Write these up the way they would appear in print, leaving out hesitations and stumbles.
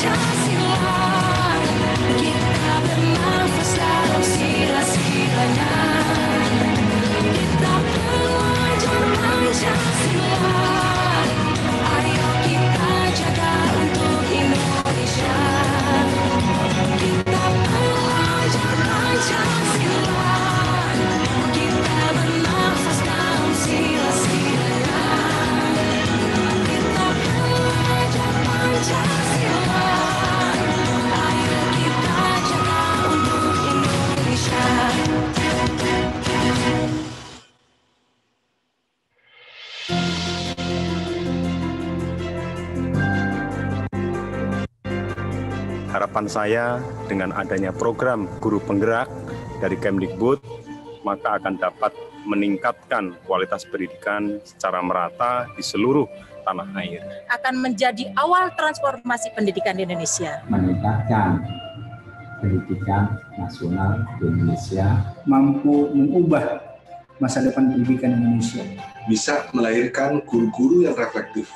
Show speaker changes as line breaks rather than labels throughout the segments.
Pancasila, kita bernafas dalam sila-silanya. Kita belajar Pancasila, ayo kita jaga untuk Indonesia. Kita belajar Pancasila, kita bernafas dalam sila-silanya. Kita belajar Pancasila, ayo kita jaga untuk Indonesia.
Harapan saya dengan adanya program guru penggerak dari Kemdikbud, maka akan dapat meningkatkan kualitas pendidikan secara merata di seluruh tanah air.
Akan menjadi awal transformasi pendidikan di Indonesia.
Meningkatkan pendidikan nasional di Indonesia.
Mampu mengubah masa depan pendidikan Indonesia.
Bisa melahirkan guru-guru yang reflektif,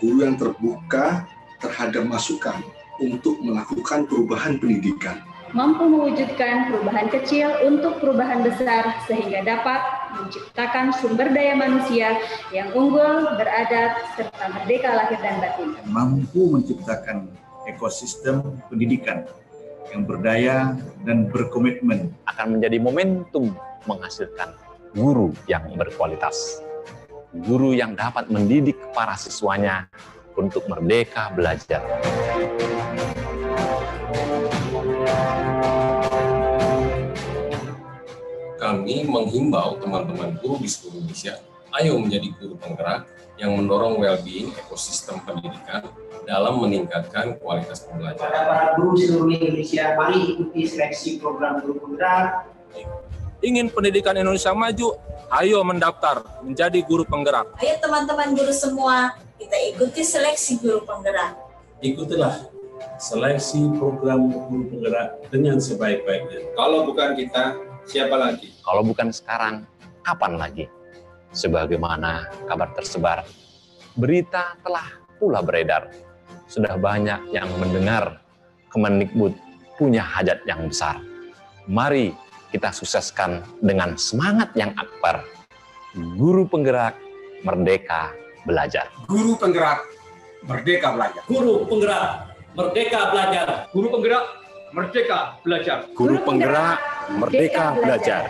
guru yang terbuka terhadap masukan untuk melakukan perubahan pendidikan.
Mampu mewujudkan perubahan kecil untuk perubahan besar sehingga dapat menciptakan sumber daya manusia yang unggul, beradab, serta merdeka lahir dan batin.
Mampu menciptakan ekosistem pendidikan yang berdaya dan berkomitmen.
Akan menjadi momentum menghasilkan guru yang berkualitas. Guru yang dapat mendidik para siswanya untuk merdeka belajar.
Kami menghimbau teman-teman guru di seluruh Indonesia, ayo menjadi guru penggerak yang mendorong well-being ekosistem pendidikan dalam meningkatkan kualitas pembelajaran.
Para guru di seluruh Indonesia, mari ikuti seleksi program guru penggerak.
Ingin pendidikan Indonesia maju, ayo mendaftar menjadi guru penggerak.
Ayo teman-teman guru semua, kita ikuti seleksi guru penggerak.
Ikutilah seleksi program guru penggerak dengan sebaik-baiknya.
Kalau bukan kita, siapa lagi?
Kalau bukan sekarang, kapan lagi? Sebagaimana kabar tersebar, berita telah pula beredar. Sudah banyak yang mendengar Kemendikbud punya hajat yang besar. Mari kita sukseskan dengan semangat yang akbar. Guru penggerak, merdeka belajar.
Guru penggerak, merdeka belajar.
Guru penggerak, merdeka belajar.
Guru penggerak, merdeka belajar.
Guru penggerak, merdeka belajar.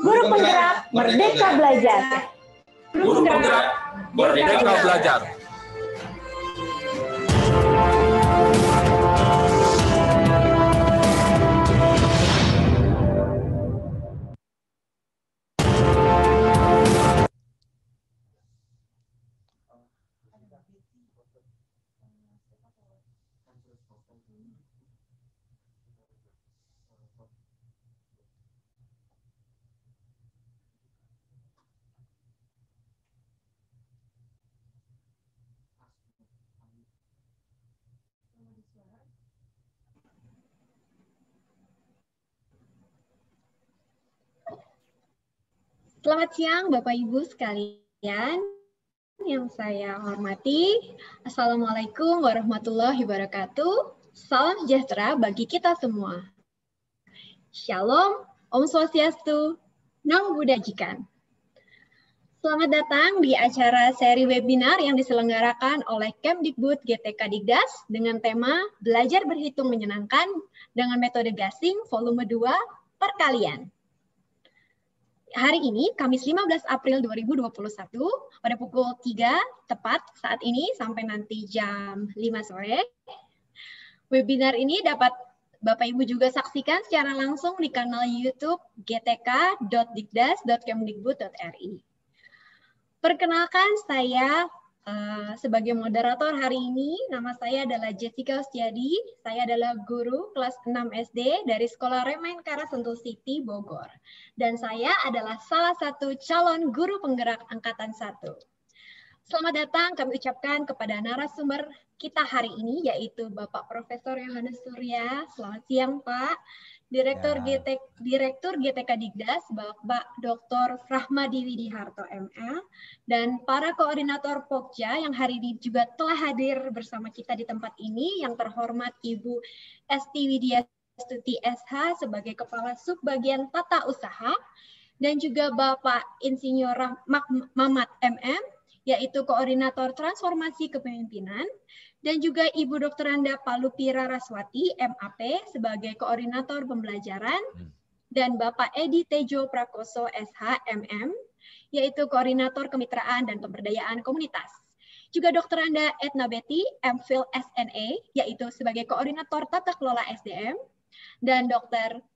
Guru penggerak, merdeka belajar.
Guru penggerak, merdeka belajar.
Selamat siang Bapak Ibu sekalian yang saya hormati. Assalamualaikum warahmatullahi wabarakatuh. Salam sejahtera bagi kita semua. Shalom, Om Swastiastu, Namo Buddhajikan. Selamat datang di acara seri webinar yang diselenggarakan oleh Kemdikbud GTK Dikdas dengan tema Belajar Berhitung Menyenangkan dengan metode gasing volume 2 perkalian. Hari ini, Kamis 15 April 2021, pada pukul 3 tepat saat ini sampai nanti jam 5 sore. Webinar ini dapat Bapak Ibu juga saksikan secara langsung di kanal YouTube gtk.dikdas.kemdikbud.ri. Perkenalkan, saya sebagai moderator hari ini, nama saya adalah Jessica Ustiadi. Saya adalah guru kelas 6 SD dari Sekolah Remaincara Sentul City, Bogor. Dan saya adalah salah satu calon guru penggerak Angkatan 1. Selamat datang kami ucapkan kepada narasumber kita hari ini, yaitu Bapak Profesor Yohanes Surya. Selamat siang, Pak. Direktur GTK Digdas, Bapak Dr. Rahmadi Widiharto MA, dan para koordinator Pokja yang hari ini juga telah hadir bersama kita di tempat ini, yang terhormat Ibu Esti Widyastuti SH sebagai Kepala Subbagian Tata Usaha, dan juga Bapak Insinyur Mamat MM, yaitu Koordinator Transformasi Kepemimpinan, dan juga Ibu Dr. Anda Palupi Raraswati, MAP, sebagai Koordinator Pembelajaran, dan Bapak Edi Tejo Prakoso, SH, MM, yaitu Koordinator Kemitraan dan Pemberdayaan Komunitas. Juga Dr. Anda Etna Betty, MPhil SNA, yaitu sebagai Koordinator Tata Kelola SDM, dan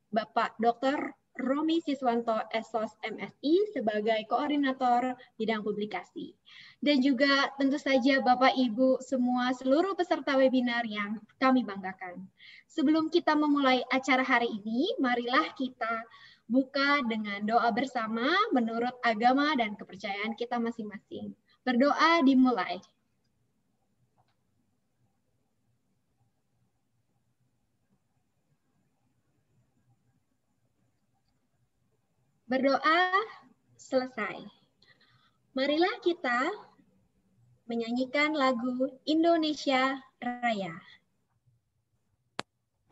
Bapak Dr. Romi Siswanto SOS MSI sebagai Koordinator Bidang Publikasi. Dan juga tentu saja Bapak Ibu semua seluruh peserta webinar yang kami banggakan. Sebelum kita memulai acara hari ini, marilah kita buka dengan doa bersama menurut agama dan kepercayaan kita masing-masing. Berdoa dimulai. Berdoa selesai. Marilah kita menyanyikan lagu Indonesia Raya.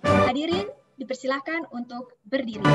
Hadirin dipersilahkan untuk berdiri.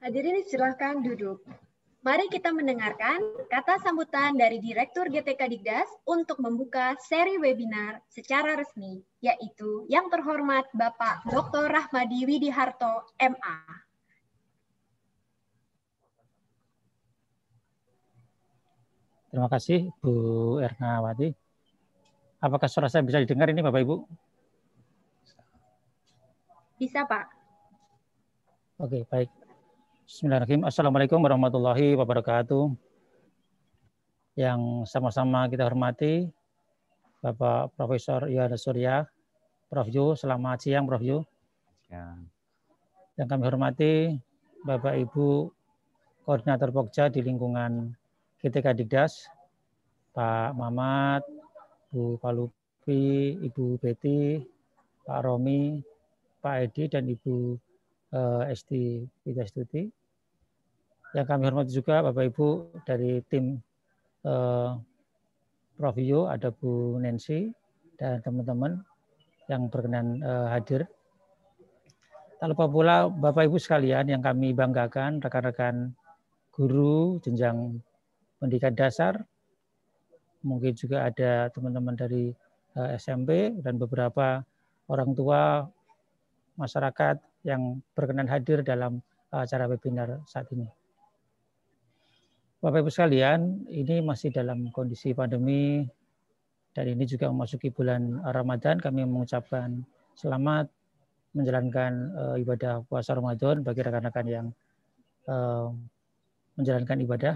Hadirin silakan duduk. Mari kita mendengarkan kata sambutan dari Direktur GTK Digdas untuk membuka seri webinar secara resmi, yaitu yang terhormat Bapak Dr. Rahmadi Widiharto, MA.
Terima kasih Bu Ernawati. Apakah suara saya bisa didengar ini Bapak Ibu?
Bisa Pak.
Oke, baik. Bismillahirrahmanirrahim. Assalamualaikum warahmatullahi wabarakatuh. Yang sama-sama kita hormati Bapak Profesor Yohanes Surya, Prof. Yu, selamat siang Prof. Yu. Yang kami hormati Bapak Ibu Koordinator Pokja di lingkungan GTK Digdas, Pak Mamat, Bu Palupi, Ibu Betty, Pak Romi, Pak Edi, dan Ibu Esti Widyastuti. Yang kami hormati juga Bapak Ibu dari tim Prof. Yu, ada Bu Nancy dan teman-teman yang berkenan hadir. Tak lupa pula Bapak Ibu sekalian yang kami banggakan, rekan-rekan guru jenjang pendidikan dasar, mungkin juga ada teman-teman dari SMP dan beberapa orang tua masyarakat yang berkenan hadir dalam acara webinar saat ini. Bapak Ibu sekalian, ini masih dalam kondisi pandemi dan ini juga memasuki bulan Ramadan. Kami mengucapkan selamat menjalankan ibadah puasa Ramadan bagi rekan-rekan yang menjalankan ibadah.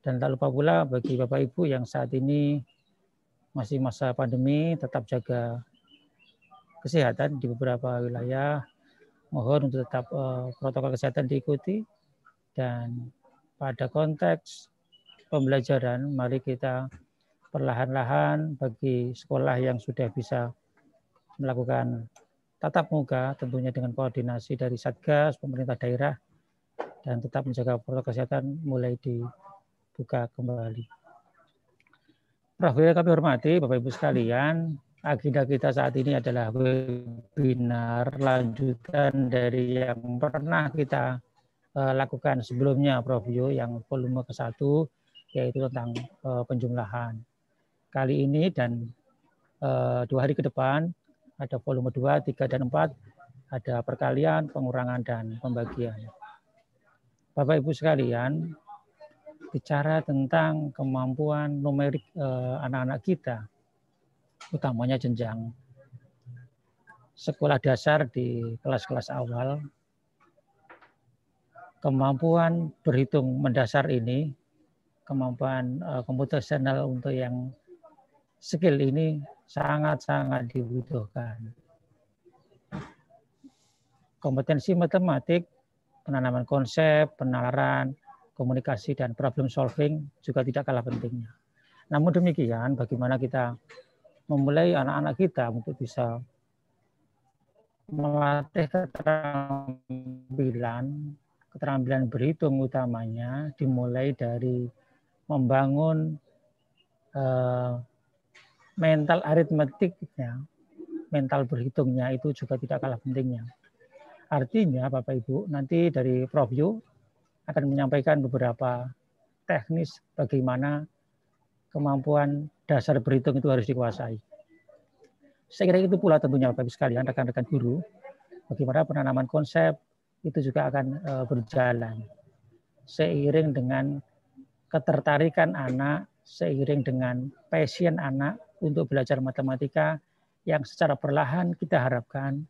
Dan tak lupa pula bagi Bapak Ibu yang saat ini masih masa pandemi, tetap jaga kesehatan di beberapa wilayah. Mohon untuk tetap protokol kesehatan diikuti. Dan pada konteks pembelajaran, mari kita perlahan-lahan bagi sekolah yang sudah bisa melakukan tatap muka, tentunya dengan koordinasi dari Satgas, pemerintah daerah, dan tetap menjaga protokol kesehatan mulai dibuka kembali. Prof, yang kami hormati, Bapak Ibu sekalian, agenda kita saat ini adalah webinar lanjutan dari yang pernah kita lakukan sebelumnya, Prof Yo, yang volume ke-1, yaitu tentang penjumlahan. Kali ini dan 2 hari ke depan, ada volume 2, 3, dan 4, ada perkalian, pengurangan, dan pembagian. Bapak Ibu sekalian, bicara tentang kemampuan numerik anak-anak kita, utamanya jenjang sekolah dasar di kelas-kelas awal, kemampuan berhitung mendasar ini, kemampuan komputasional untuk yang skill ini sangat-sangat dibutuhkan. Kompetensi matematik, penanaman konsep, penalaran, komunikasi, dan problem solving juga tidak kalah pentingnya. Namun demikian, bagaimana kita memulai anak-anak kita untuk bisa melatih keterampilan berhitung utamanya dimulai dari membangun mental aritmetiknya, mental berhitungnya itu juga tidak kalah pentingnya. Artinya Bapak Ibu, nanti dari Prof Yu akan menyampaikan beberapa teknis bagaimana kemampuan dasar berhitung itu harus dikuasai. Saya kira itu pula tentunya Bapak Ibu sekalian, rekan-rekan guru, bagaimana penanaman konsep itu juga akan berjalan seiring dengan ketertarikan anak, seiring dengan passion anak untuk belajar matematika yang secara perlahan kita harapkan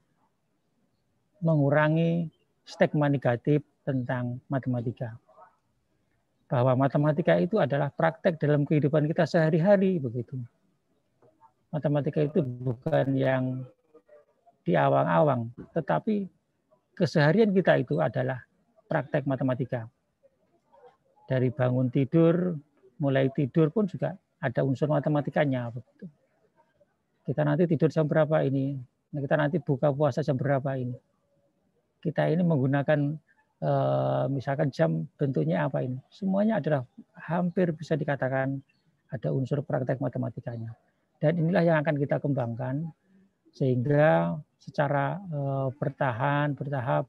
mengurangi stigma negatif tentang matematika. Bahwa matematika itu adalah praktek dalam kehidupan kita sehari-hari begitu. Matematika itu bukan yang diawang-awang, tetapi keseharian kita itu adalah praktek matematika. Dari bangun tidur, mulai tidur pun juga ada unsur matematikanya begitu. Kita nanti tidur jam berapa ini? Kita nanti buka puasa jam berapa ini? Kita ini menggunakan misalkan jam bentuknya apa ini? Semuanya adalah hampir bisa dikatakan ada unsur praktek matematikanya. Dan inilah yang akan kita kembangkan sehingga secara bertahap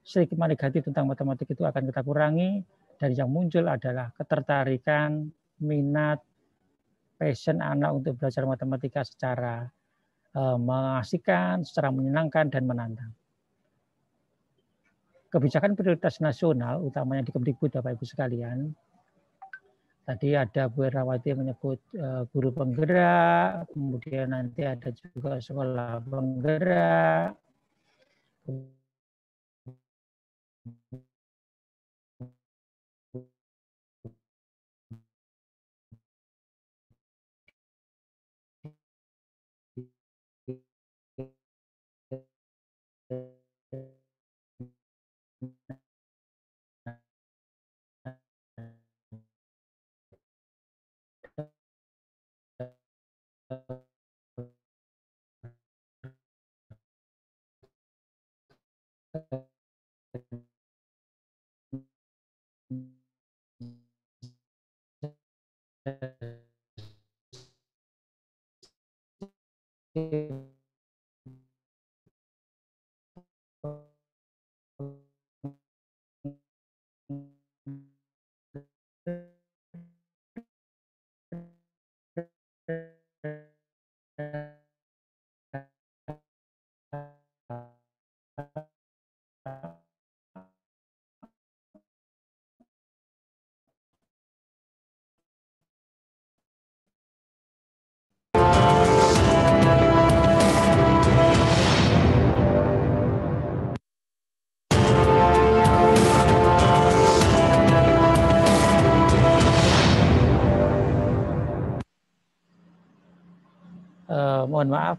stigma negatif tentang matematik itu akan kita kurangi, dan yang muncul adalah ketertarikan, minat, passion anak untuk belajar matematika secara mengasihkan, secara menyenangkan dan menantang. Kebijakan prioritas nasional, utamanya di Kemdikbud Bapak Ibu sekalian, tadi ada Bu Erawati yang menyebut guru penggerak, kemudian nanti ada juga sekolah penggerak, Mohon maaf.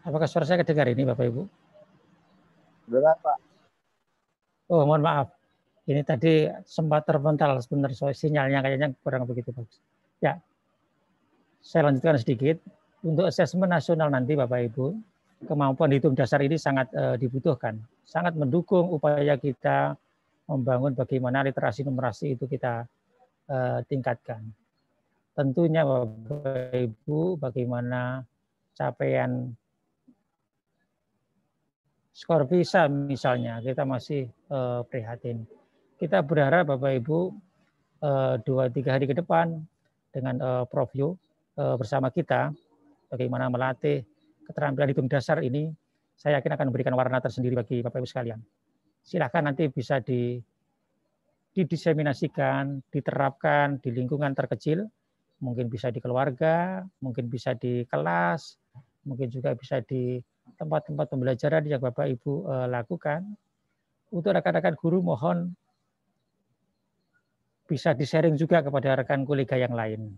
Apakah suara saya kedengar ini Bapak Ibu?
Dengar Pak.
Oh, mohon maaf. Ini tadi sempat terpental sebenarnya sinyalnya kayaknya kurang begitu bagus. Ya, saya lanjutkan sedikit. Untuk asesmen nasional nanti Bapak Ibu, kemampuan hitung dasar ini sangat dibutuhkan. Sangat mendukung upaya kita membangun bagaimana literasi numerasi itu kita tingkatkan. Tentunya Bapak Ibu bagaimana capaian skor PISA misalnya kita masih prihatin. Kita berharap Bapak Ibu 2-3 hari ke depan dengan Prof Yu bersama kita bagaimana melatih keterampilan hitung dasar ini, saya yakin akan memberikan warna tersendiri bagi Bapak Ibu sekalian. Silakan nanti bisa didiseminasikan, diterapkan di lingkungan terkecil, mungkin bisa di keluarga, mungkin bisa di kelas, mungkin juga bisa di tempat-tempat pembelajaran yang Bapak Ibu lakukan. Untuk rekan-rekan guru mohon bisa di-sharing juga kepada rekan kolega yang lain.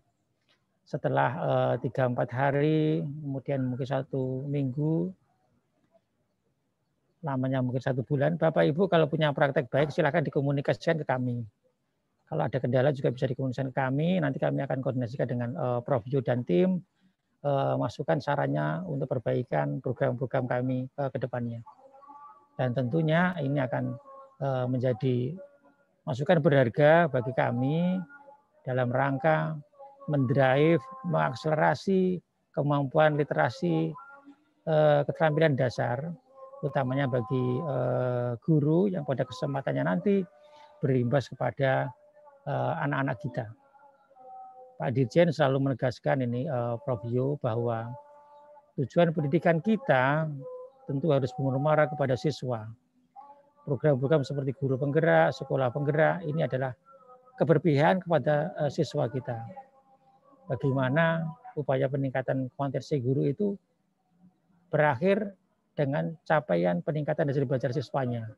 Setelah 3-4 hari, kemudian mungkin 1 minggu, lamanya mungkin 1 bulan, Bapak Ibu kalau punya praktek baik silakan dikomunikasikan ke kami. Kalau ada kendala juga bisa dikomunikasikan ke kami, nanti kami akan koordinasikan dengan Prof Yu dan tim, masukan sarannya untuk perbaikan program-program kami ke depannya. Dan tentunya ini akan menjadi masukan berharga bagi kami dalam rangka mendrive, mengakselerasi kemampuan literasi keterampilan dasar, utamanya bagi guru yang pada kesempatannya nanti berimbas kepada anak-anak kita. Pak Dirjen selalu menegaskan ini Prof Yu bahwa tujuan pendidikan kita tentu harus bermuara kepada siswa. Program-program seperti guru penggerak, sekolah penggerak ini adalah keberpihakan kepada siswa kita. Bagaimana upaya peningkatan kompetensi guru itu berakhir dengan capaian peningkatan hasil belajar siswanya,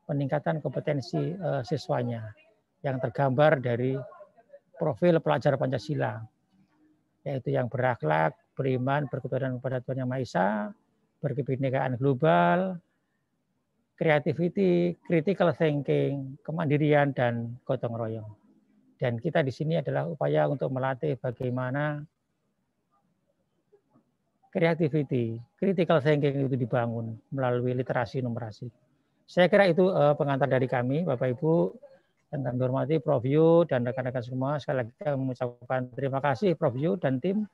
peningkatan kompetensi siswanya yang tergambar dari profil pelajar Pancasila, yaitu yang berakhlak, beriman, berketuhanan kepada Tuhan Yang Maha Esa, berkebinekaan global, creativity, critical thinking, kemandirian, dan gotong royong. Dan kita di sini adalah upaya untuk melatih bagaimana creativity, critical thinking itu dibangun melalui literasi numerasi. Saya kira itu pengantar dari kami, Bapak Ibu, yang kami hormati Prof Yu dan rekan-rekan semua. Sekali lagi kami mengucapkan terima kasih Prof Yu dan tim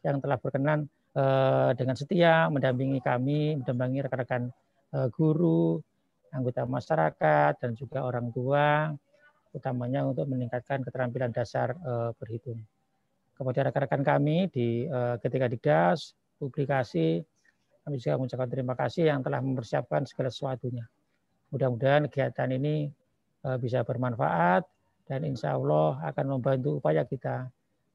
yang telah berkenan dengan setia mendampingi kami, mendampingi rekan-rekan guru, anggota masyarakat, dan juga orang tua, utamanya untuk meningkatkan keterampilan dasar berhitung. Kepada rekan-rekan kami di Ketika Dikdas, publikasi, kami juga mengucapkan terima kasih yang telah mempersiapkan segala sesuatunya. Mudah-mudahan kegiatan ini bisa bermanfaat dan insya Allah akan membantu upaya kita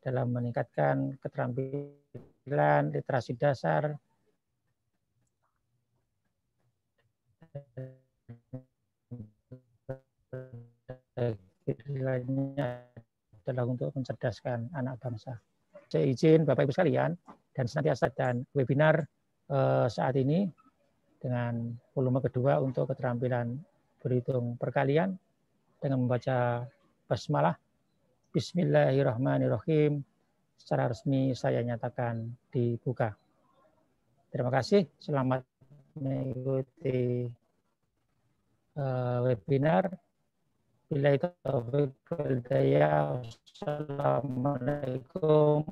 dalam meningkatkan keterampilan literasi dasar adalah untuk mencerdaskan anak bangsa. Saya izin Bapak Ibu sekalian dan senantiasa dan webinar saat ini dengan volume kedua untuk keterampilan berhitung perkalian dengan membaca basmalah. Bismillahirrahmanirrahim. Secara resmi saya nyatakan dibuka. Terima kasih. Selamat mengikuti webinar. Billahi taufiq wal hidayah. Assalamualaikum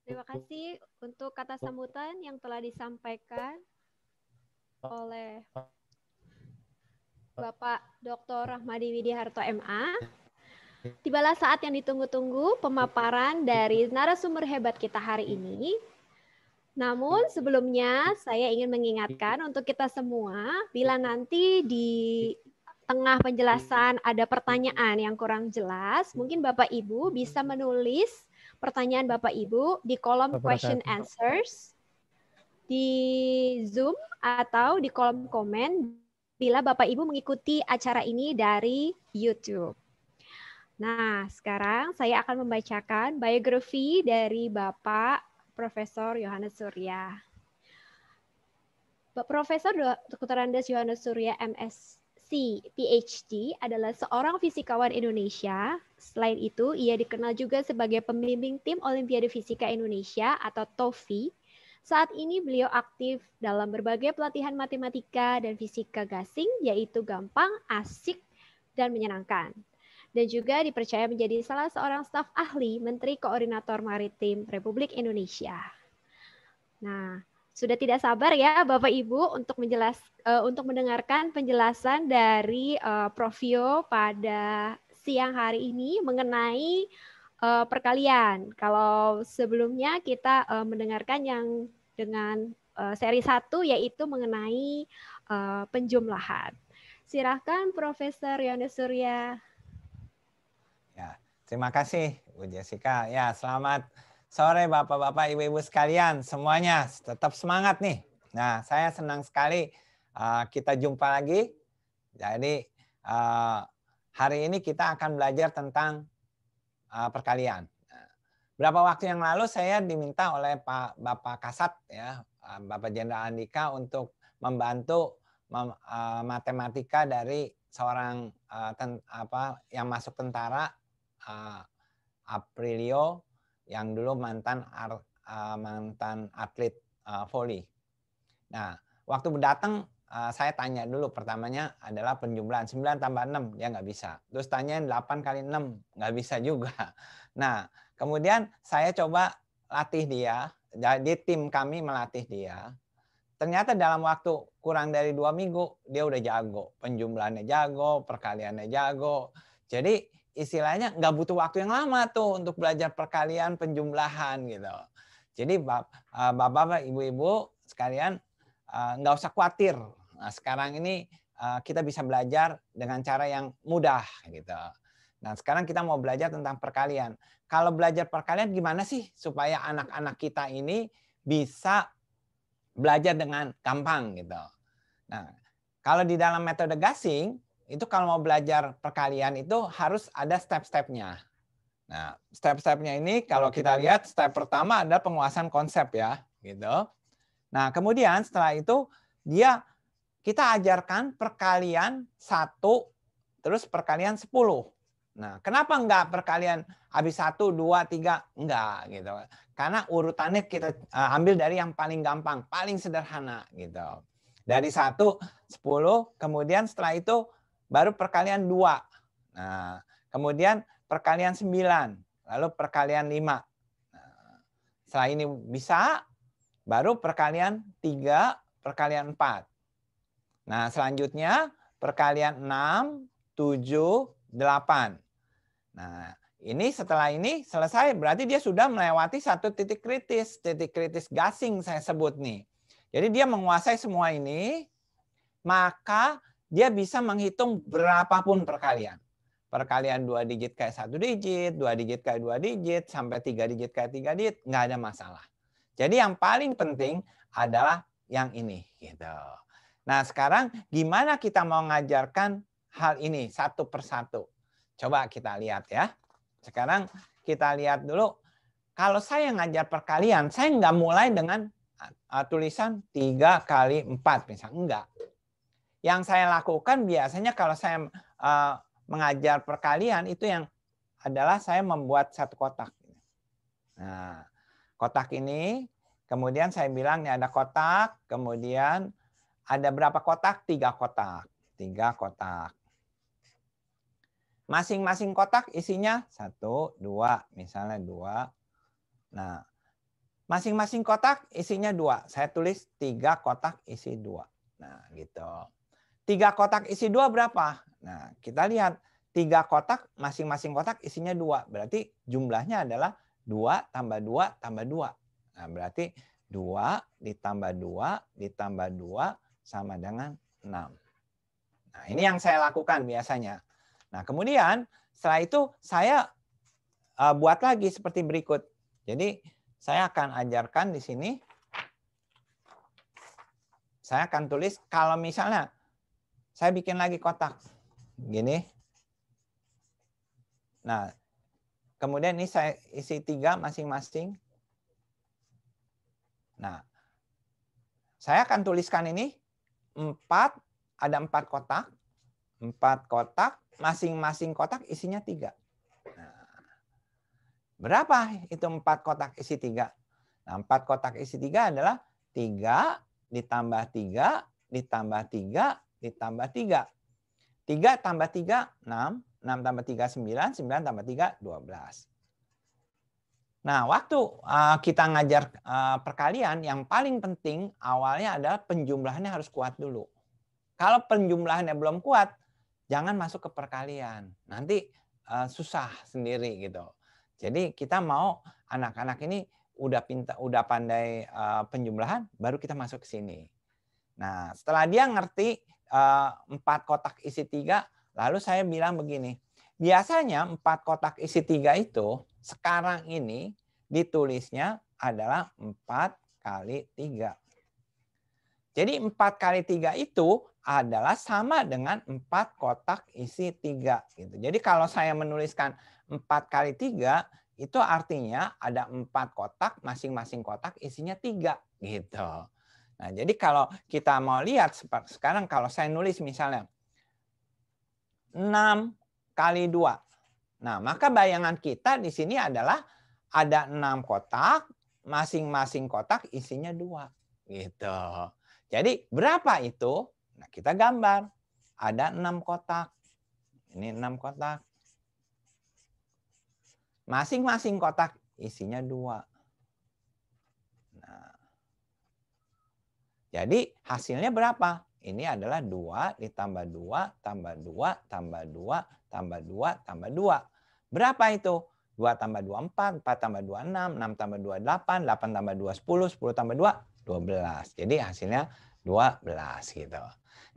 Terima kasih untuk kata sambutan yang telah disampaikan oleh Bapak Dr. Rahmadi Widiharto MA. Tibalah saat yang ditunggu-tunggu pemaparan dari narasumber hebat kita hari ini. Namun sebelumnya saya ingin mengingatkan untuk kita semua, bila nanti di tengah penjelasan ada pertanyaan yang kurang jelas, mungkin Bapak Ibu bisa menulis pertanyaan Bapak Ibu di kolom question answers di Zoom atau di kolom komen bila Bapak Ibu mengikuti acara ini dari YouTube. Nah, sekarang saya akan membacakan biografi dari Bapak Profesor Yohanes Surya. Profesor Dr. Andes Yohanes Surya MS PhD adalah seorang fisikawan Indonesia. Selain itu, ia dikenal juga sebagai pembimbing tim Olimpiade Fisika Indonesia atau TOFI. Saat ini beliau aktif dalam berbagai pelatihan matematika dan fisika gasing, yaitu gampang, asik, dan menyenangkan. Dan juga dipercaya menjadi salah seorang staf ahli Menteri Koordinator Maritim Republik Indonesia. Nah, sudah tidak sabar ya Bapak Ibu untuk mendengarkan penjelasan dari Prof. Yo pada siang hari ini mengenai perkalian. Kalau sebelumnya kita mendengarkan yang dengan seri 1 yaitu mengenai penjumlahan. Silakan Profesor Yohanes Surya.
Ya, terima kasih Bu Jessica. Ya, selamat sore Bapak-Bapak, Ibu-Ibu sekalian, semuanya tetap semangat nih. Nah, saya senang sekali kita jumpa lagi. Jadi hari ini kita akan belajar tentang perkalian. Berapa waktu yang lalu saya diminta oleh Bapak Kasat, ya, Bapak Jenderal Andika untuk membantu matematika dari seorang yang masuk tentara, Aprilio, yang dulu mantan atlet voli. Nah, waktu datang saya tanya dulu, pertamanya adalah penjumlahan 9 tambah 6, dia nggak bisa. Terus tanyain 8 kali 6, nggak bisa juga. Nah, kemudian saya coba latih dia, jadi tim kami melatih dia. Ternyata dalam waktu kurang dari 2 minggu, dia udah jago. Penjumlahannya jago, perkaliannya jago. Jadi istilahnya nggak butuh waktu yang lama tuh untuk belajar perkalian, penjumlahan gitu. Jadi Bapak, Ibu-Ibu sekalian nggak usah khawatir. Nah, sekarang ini kita bisa belajar dengan cara yang mudah gitu. Nah, sekarang kita mau belajar tentang perkalian. Kalau belajar perkalian gimana sih supaya anak-anak kita ini bisa belajar dengan gampang gitu. Nah, kalau di dalam metode gasing itu kalau mau belajar perkalian itu harus ada step-stepnya. Nah, step-stepnya ini kalau kita lihat step pertama adalah penguasaan konsep ya, gitu. Nah, kemudian setelah itu kita ajarkan perkalian 1 terus perkalian 10. Nah, kenapa enggak perkalian habis 1, 2, 3? Enggak gitu. Karena urutannya kita ambil dari yang paling gampang, paling sederhana gitu. Dari 1, 10, kemudian setelah itu baru perkalian 2. Nah, kemudian perkalian 9, lalu perkalian 5. Nah, setelah ini bisa, baru perkalian 3, perkalian 4. Nah, selanjutnya perkalian 6, 7, 8. Nah, ini setelah ini selesai, berarti dia sudah melewati satu titik kritis gasing saya sebut nih. Jadi dia menguasai semua ini, maka dia bisa menghitung berapapun perkalian. Perkalian 2 digit kayak 1 digit, 2 digit kayak 2 digit, sampai 3 digit kayak 3 digit, nggak ada masalah. Jadi yang paling penting adalah yang ini. Gitu. Nah, sekarang gimana kita mau mengajarkan hal ini satu persatu? Coba kita lihat ya. Sekarang kita lihat dulu, kalau saya ngajar perkalian, saya nggak mulai dengan tulisan 3 kali 4 misalnya, enggak. Yang saya lakukan biasanya kalau saya mengajar perkalian itu yang adalah saya membuat satu kotak. Nah, kotak ini, kemudian saya bilang ini ada kotak, kemudian ada berapa kotak? 3 kotak. 3 kotak. Masing-masing kotak isinya 1, 2, misalnya 2. Nah, masing-masing kotak isinya 2. Saya tulis 3 kotak isi 2. Nah, gitu. 3 kotak isi 2 berapa? Nah, kita lihat 3 kotak, masing-masing kotak isinya 2. Berarti jumlahnya adalah 2 tambah 2 tambah 2. Nah, berarti 2 ditambah 2 ditambah 2 sama dengan 6. Nah, ini yang saya lakukan biasanya. Nah, kemudian setelah itu saya buat lagi seperti berikut. Jadi saya akan ajarkan di sini. Saya akan tulis kalau misalnya saya bikin lagi kotak. Gini. Nah, kemudian ini saya isi 3 masing-masing. Nah, saya akan tuliskan ini 4, ada 4 kotak. 4 kotak, masing-masing kotak isinya 3. Nah, berapa itu 4 kotak isi 3? Nah, 4 kotak isi 3 adalah 3 ditambah 3 ditambah 3 ditambah 3. 3 tambah 3, 6. 6 tambah 3, 9. 9 tambah 3, 12. Nah, waktu kita ngajar perkalian, yang paling penting awalnya adalah penjumlahannya harus kuat dulu. Kalau penjumlahannya belum kuat, jangan masuk ke perkalian. Nanti susah sendiri gitu. Jadi kita mau anak-anak ini udah pandai penjumlahan, baru kita masuk ke sini. Nah, setelah dia ngerti 4 kotak isi 3, lalu saya bilang begini. Biasanya 4 kotak isi 3 itu sekarang ini ditulisnya adalah 4 kali 3. Jadi 4 kali 3 itu adalah sama dengan 4 kotak isi 3. Gitu. Jadi kalau saya menuliskan 4 kali 3, itu artinya ada 4 kotak, masing-masing kotak isinya 3. Gitu. Nah, jadi kalau kita mau lihat, sekarang kalau saya nulis misalnya 6 kali 2. Nah, maka bayangan kita di sini adalah ada 6 kotak, masing-masing kotak isinya 2. Gitu. Jadi berapa itu? Nah, kita gambar. Ada 6 kotak. Ini 6 kotak. Masing-masing kotak isinya 2. Nah, jadi hasilnya berapa? Ini adalah 2 ditambah 2, tambah 2, tambah 2, tambah 2, tambah 2. Berapa itu? 2 tambah 2, 4, 4 tambah 2, 6, 6 tambah 2, 8, 8 tambah 2, 10, 10 tambah 2, 12. Jadi hasilnya 12 gitu.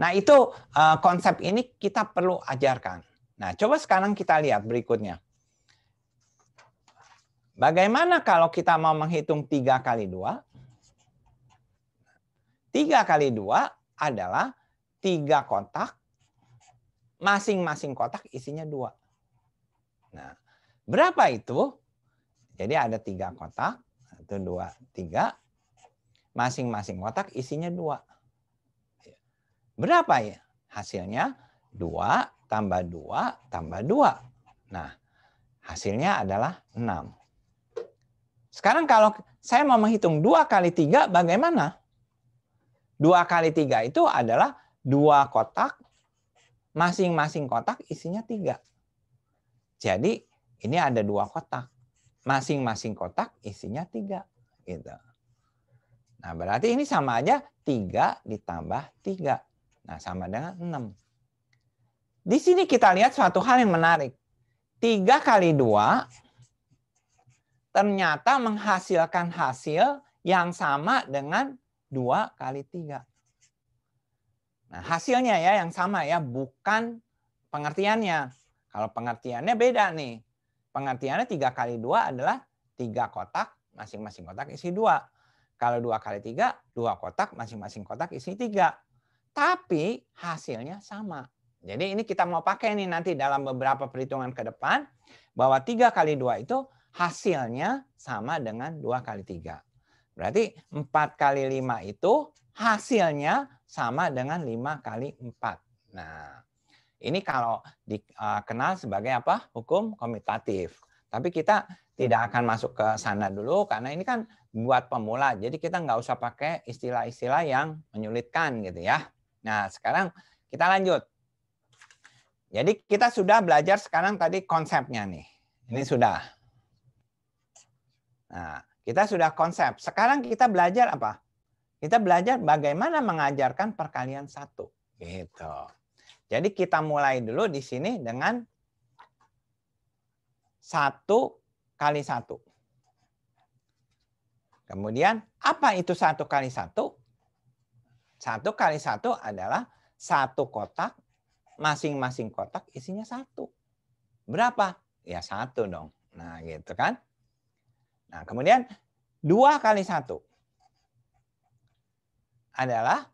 Nah, itu konsep ini kita perlu ajarkan. Nah, coba sekarang kita lihat berikutnya. Bagaimana kalau kita mau menghitung 3 kali 2? 3 kali 2 adalah 3 kotak, masing-masing kotak isinya 2. Nah, berapa itu? Jadi ada 3 kotak, 1, 2, 3. Masing-masing kotak isinya 2. Berapa ya hasilnya? 2 tambah 2 tambah 2. Nah, hasilnya adalah 6. Sekarang kalau saya mau menghitung 2 kali 3, bagaimana? 2 kali 3 itu adalah 2 kotak, masing-masing kotak isinya 3. Jadi ini ada 2 kotak, masing-masing kotak isinya 3. Gitu. Nah, berarti ini sama aja 3 ditambah 3. Nah, sama dengan 6. Di sini kita lihat suatu hal yang menarik. 3 kali 2 ternyata menghasilkan hasil yang sama dengan 2 kali 3. Nah, hasilnya ya yang sama ya, bukan pengertiannya. Kalau pengertiannya beda nih. Pengertiannya 3 kali 2 adalah 3 kotak, masing-masing kotak isi 2. Kalau 2 kali 3, 2 kotak, masing-masing kotak isi 3. Tapi hasilnya sama. Jadi ini kita mau pakai nih nanti dalam beberapa perhitungan ke depan, bahwa 3 kali 2 itu hasilnya sama dengan 2 kali 3. Berarti 4 kali 5 itu hasilnya sama dengan 5 kali 4. Nah, ini kalau dikenal sebagai apa? Hukum komutatif. Tapi kita tidak akan masuk ke sana dulu karena ini kan buat pemula. Jadi kita nggak usah pakai istilah-istilah yang menyulitkan gitu ya. Nah, sekarang kita lanjut. Jadi kita sudah belajar sekarang tadi konsepnya nih. Ini sudah. Nah, kita sudah konsep. Sekarang kita belajar apa? Kita belajar bagaimana mengajarkan perkalian 1. Gitu. Jadi kita mulai dulu di sini dengan 1 kali 1. Kemudian apa itu 1 kali 1? 1 kali 1 adalah 1 kotak, masing-masing kotak isinya 1. Berapa? Ya 1 dong. Nah gitu kan. Nah kemudian 2 kali 1 adalah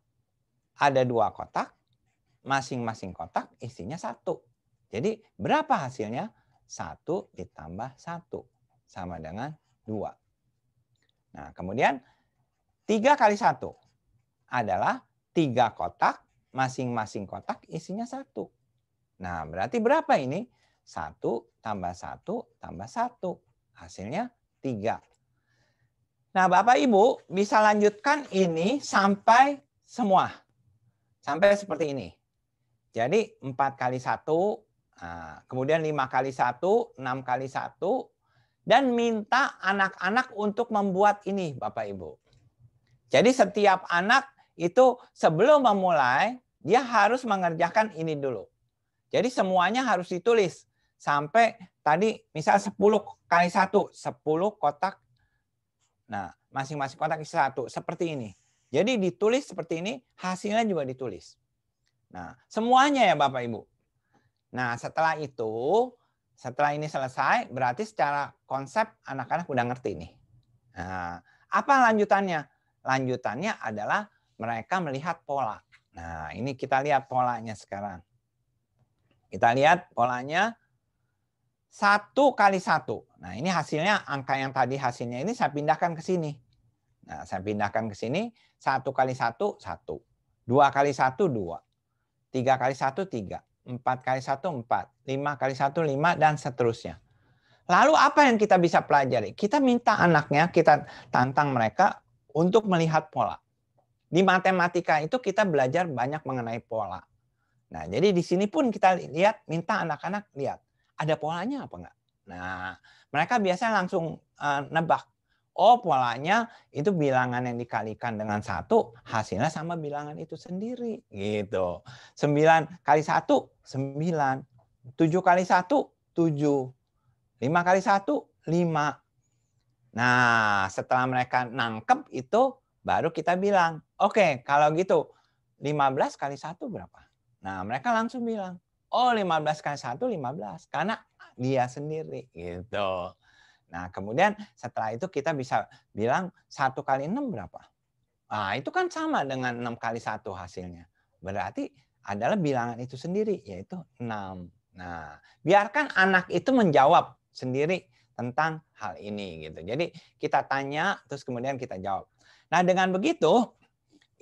ada 2 kotak, masing-masing kotak isinya 1. Jadi berapa hasilnya? 1 ditambah 1 sama dengan 2. Nah kemudian 3 kali 1 adalah 3 kotak, masing-masing kotak isinya 1. Nah berarti berapa ini? 1 tambah 1 tambah 1. Hasilnya 3. Nah Bapak Ibu bisa lanjutkan ini sampai semua. Sampai seperti ini. Jadi 4 kali 1, kemudian 5 kali 1, 6 kali 1. Dan minta anak-anak untuk membuat ini Bapak Ibu. Jadi setiap anak itu sebelum memulai, dia harus mengerjakan ini dulu. Jadi semuanya harus ditulis. Sampai tadi misal 10 kali 1, 10 kotak. Nah, masing-masing kotak isi 1. Seperti ini. Jadi ditulis seperti ini, hasilnya juga ditulis. Nah, semuanya ya Bapak Ibu. Nah, setelah itu, setelah ini selesai, berarti secara konsep anak-anak udah ngerti nih. Nah, apa lanjutannya? Lanjutannya adalah mereka melihat pola. Nah, ini kita lihat polanya sekarang. Kita lihat polanya 1 kali 1. Nah, ini hasilnya, angka yang tadi hasilnya ini saya pindahkan ke sini. Nah, saya pindahkan ke sini. 1 kali 1, 1. 2 kali 1, 2. 3 kali 1, 3. 4 kali 1, 4. 5 kali 1, 5, dan seterusnya. Lalu apa yang kita bisa pelajari? Kita minta anaknya, kita tantang mereka untuk melihat pola. Di matematika itu kita belajar banyak mengenai pola. Nah, jadi di sini pun kita lihat, minta anak-anak lihat. Ada polanya apa enggak? Nah, mereka biasanya langsung nebak. Oh, polanya itu bilangan yang dikalikan dengan 1, hasilnya sama bilangan itu sendiri. Gitu. 9 kali 1, 9. 7 kali 1, 7. 5 kali 1, 5. Nah, setelah mereka nangkep itu, baru kita bilang, oke, kalau gitu 15 kali 1 berapa? Nah, mereka langsung bilang, oh 15 kali 1, 15. Karena dia sendiri. Gitu. Nah, kemudian setelah itu kita bisa bilang 1 kali 6 berapa? Nah, itu kan sama dengan 6 kali 1 hasilnya. Berarti adalah bilangan itu sendiri, yaitu 6. Nah, biarkan anak itu menjawab sendiri tentang hal ini. Gitu. Jadi kita tanya, terus kemudian kita jawab. Nah, dengan begitu,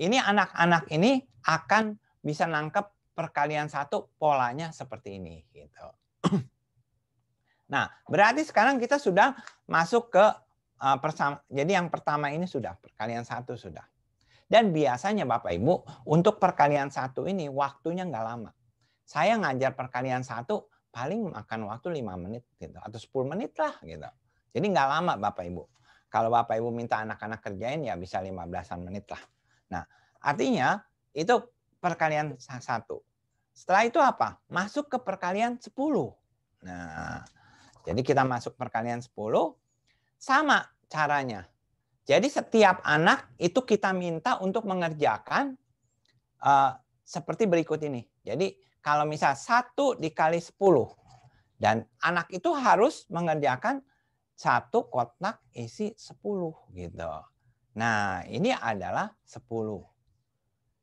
ini anak-anak ini akan bisa nangkep perkalian 1 polanya seperti ini. Gitu. Nah, berarti sekarang kita sudah masuk ke jadi yang pertama ini sudah, perkalian 1 sudah. Dan biasanya Bapak Ibu, untuk perkalian 1 ini waktunya nggak lama. Saya ngajar perkalian 1 paling makan waktu 5 menit gitu, atau 10 menit lah gitu. Jadi nggak lama Bapak Ibu. Kalau Bapak Ibu minta anak-anak kerjain ya bisa 15-an menit lah. Nah, artinya itu perkalian 1. Setelah itu apa? Masuk ke perkalian 10. Nah, jadi kita masuk perkalian 10, sama caranya. Jadi setiap anak itu kita minta untuk mengerjakan seperti berikut ini. Jadi kalau misal 1 dikali 10, dan anak itu harus mengerjakan 1 kotak isi 10. Gitu. Nah ini adalah 10.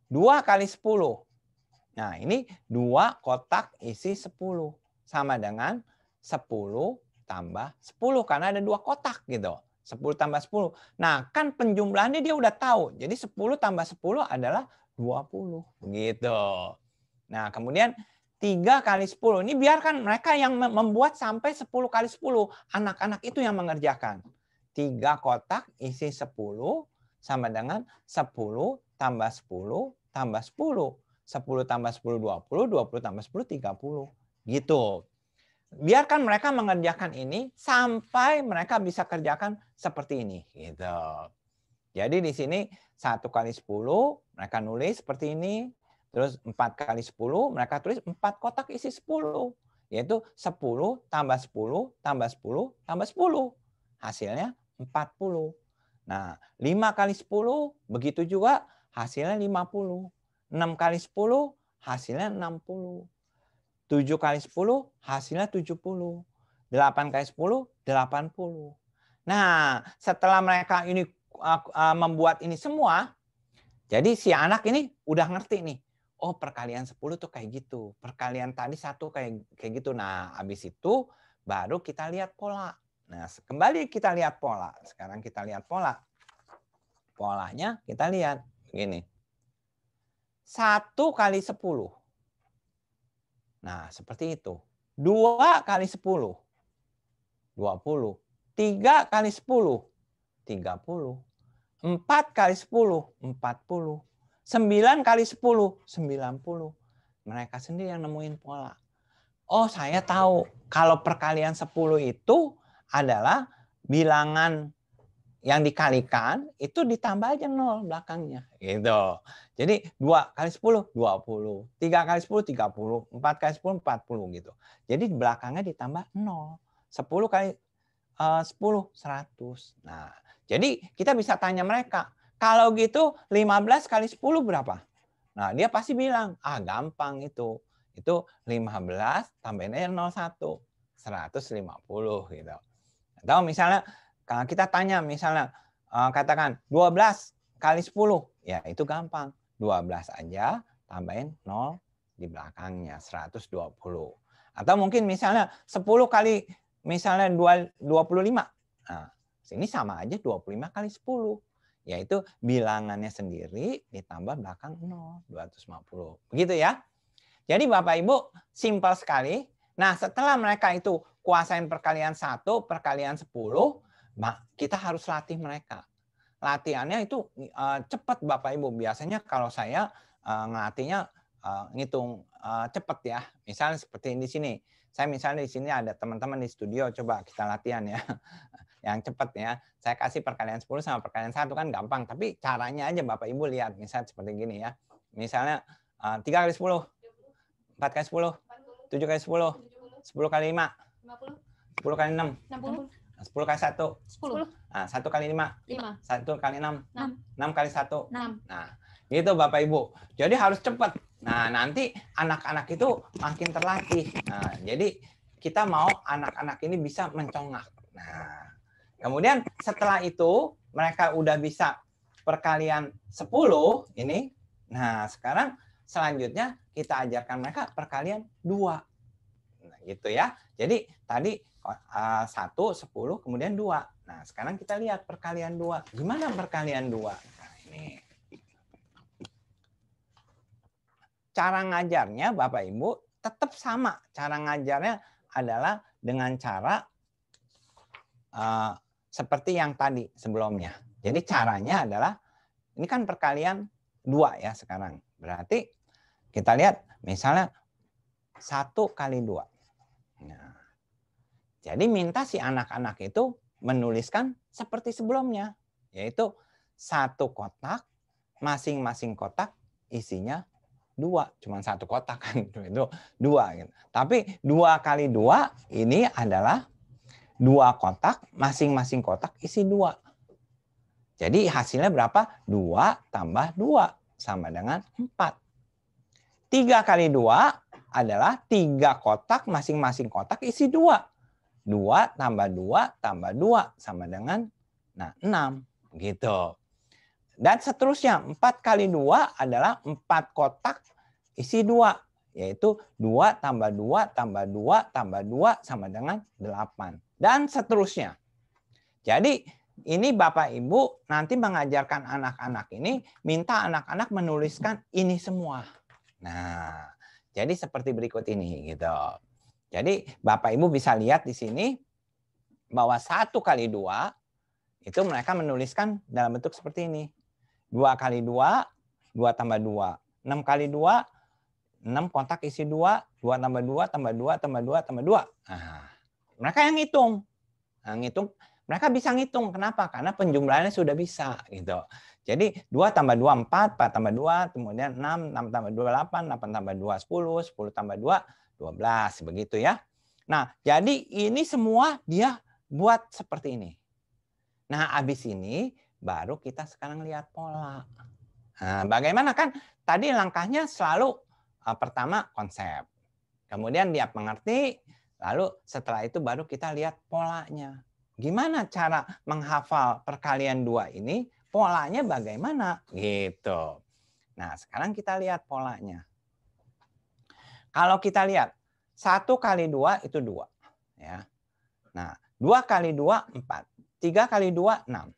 2 kali 10. Nah ini 2 kotak isi 10. Sama dengan 10 tambah 10 karena ada 2 kotak gitu. 10 tambah 10. Nah, kan penjumlahannya dia udah tahu. Jadi 10 tambah 10 adalah 20 begitu. Nah, kemudian 3 kali 10. Ini biarkan mereka yang membuat sampai 10 kali 10. Anak-anak itu yang mengerjakan. 3 kotak isi 10 sama dengan 10 tambah 10 tambah 10. 10 tambah 10 20, 20 tambah 10 30. Gitu. Biarkan mereka mengerjakan ini sampai mereka bisa kerjakan seperti ini. Gitu. Jadi di sini 1 kali 10 mereka nulis seperti ini. Terus 4 kali 10 mereka tulis 4 kotak isi 10. Yaitu 10 tambah 10 tambah 10 tambah 10. Hasilnya 40. Nah 5 kali 10 begitu juga hasilnya 50. 6 kali 10 hasilnya 60. 7 kali 10 hasilnya 70. 8 kali 10, 80. Nah, setelah mereka ini membuat ini semua, jadi si anak ini udah ngerti nih. Oh, perkalian 10 tuh kayak gitu. Perkalian tadi 1 kayak gitu. Nah, habis itu baru kita lihat pola. Nah, kembali kita lihat pola. Sekarang kita lihat pola. Polanya kita lihat begini. 1 kali 10. Nah, seperti itu. 2 kali 10. 20. 3 kali 10. 30. 4 kali 10. 40. 9 kali 10. 90. Mereka sendiri yang nemuin pola. Oh, saya tahu. Kalau perkalian 10 itu adalah bilangan yang dikalikan itu ditambah aja 0 belakangnya. Gitu. Jadi 2 kali 10, 20. 3 kali 10, 30. 4 kali 10, 40 gitu. Jadi belakangnya ditambah 0. 10 kali 10, 100. Nah, jadi kita bisa tanya mereka, kalau gitu 15 kali 10 berapa? Nah, dia pasti bilang, gampang itu. Itu 15 tambahin aja 01. 150 gitu. Atau misalnya kita tanya misalnya katakan 12 kali 10. Ya, itu gampang. 12 aja tambahin 0 di belakangnya 120. Atau mungkin misalnya 10 kali misalnya 25. Nah, sini sama aja 25 kali 10. Yaitu bilangannya sendiri ditambah belakang 0, 250. Begitu ya. Jadi Bapak Ibu, simpel sekali. Nah, setelah mereka itu kuasain perkalian 1, perkalian 10, kita harus latih mereka. Latihannya itu cepat Bapak Ibu. Biasanya kalau saya ngelatihnya ngitung cepat ya. Misalnya seperti di sini. Saya misalnya di sini ada teman-teman di studio, coba kita latihan ya. Yang cepat ya. Saya kasih perkalian 10 sama perkalian 1 kan gampang. Tapi caranya aja Bapak Ibu lihat. Misalnya seperti gini ya. Misalnya 3 kali 10. 4 kali 10. 7 kali 10. 10 kali 5. 10 kali 6.
60.
10 kali 1.
10.
Nah, 1 kali 5.
5.
1 kali 6. 6 kali 1.
6.
Nah, gitu Bapak Ibu. Jadi harus cepat. Nah, nanti anak-anak itu makin terlatih. Nah, jadi kita mau anak-anak ini bisa mencongak. Nah, kemudian setelah itu mereka udah bisa perkalian 10 ini. Nah, sekarang selanjutnya kita ajarkan mereka perkalian 2. Nah, gitu ya. Jadi tadi 1, 10, kemudian 2. Nah, sekarang kita lihat perkalian 2. Gimana perkalian 2? Nah, ini. Cara ngajarnya Bapak Ibu tetap sama. Cara ngajarnya adalah dengan cara seperti yang tadi sebelumnya. Jadi caranya adalah, ini kan perkalian 2 ya sekarang. Berarti kita lihat misalnya 1 kali 2. Nah, jadi minta si anak-anak itu menuliskan seperti sebelumnya. Yaitu 1 kotak, masing-masing kotak isinya 2. Cuma 1 kotak kan. Itu 2. Gitu. Tapi 2 kali 2 ini adalah 2 kotak, masing-masing kotak isi 2. Jadi hasilnya berapa? 2 tambah 2 sama dengan 4. 3 kali 2 adalah 3 kotak, masing-masing kotak isi 2. 2 tambah 2 tambah 2 sama dengan 6. Gitu. Dan seterusnya, 4 kali 2 adalah 4 kotak isi 2. Yaitu 2 tambah 2 tambah 2 tambah 2 sama dengan 8. Dan seterusnya. Jadi ini Bapak Ibu nanti mengajarkan anak-anak ini, minta anak-anak menuliskan ini semua. Nah, jadi seperti berikut ini gitu. Jadi Bapak Ibu bisa lihat di sini bahwa 1 kali 2 itu mereka menuliskan dalam bentuk seperti ini. 2 kali 2, 2 tambah 2. 6 kali 2, 6 kotak isi 2, 2 tambah 2 tambah 2 tambah 2 tambah 2. Nah, mereka yang ngitung. Nah, mereka bisa ngitung. Kenapa? Karena penjumlahannya sudah bisa gitu. Jadi 2 tambah 2 4, 4 tambah 2, kemudian 6, 6 tambah 2 8, 8 tambah 2 10, 10 tambah 2 12 begitu ya. Nah, jadi ini semua dia buat seperti ini. Nah, habis ini baru kita sekarang lihat pola. Nah, bagaimana kan tadi langkahnya selalu pertama konsep. Kemudian dia mengerti, lalu setelah itu baru kita lihat polanya. Gimana cara menghafal perkalian 2 ini? Polanya bagaimana? Gitu. Nah, sekarang kita lihat polanya. Kalau kita lihat 1 kali 2 itu 2. Ya. Nah, 2 kali 2, 4. 3 kali 2, 6.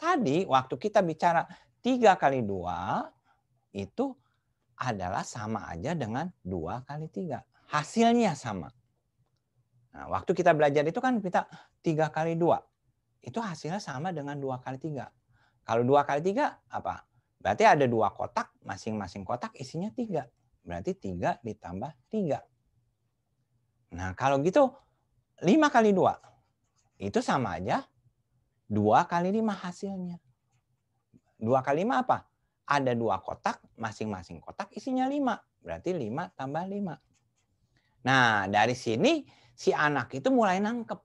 Tadi waktu kita bicara 3 kali 2, itu adalah sama aja dengan 2 kali 3. Hasilnya sama. Nah, waktu kita belajar itu kan kita 3 kali 2. Itu hasilnya sama dengan 2 kali 3. Kalau 2 kali 3 apa? Berarti ada 2 kotak, masing-masing kotak isinya 3. Berarti 3 ditambah 3. Nah, kalau gitu 5 kali 2. Itu sama aja 2 kali 5 hasilnya. 2 kali 5 apa? Ada 2 kotak, masing-masing kotak isinya 5. Berarti 5 tambah 5. Nah, dari sini si anak itu mulai nangkep.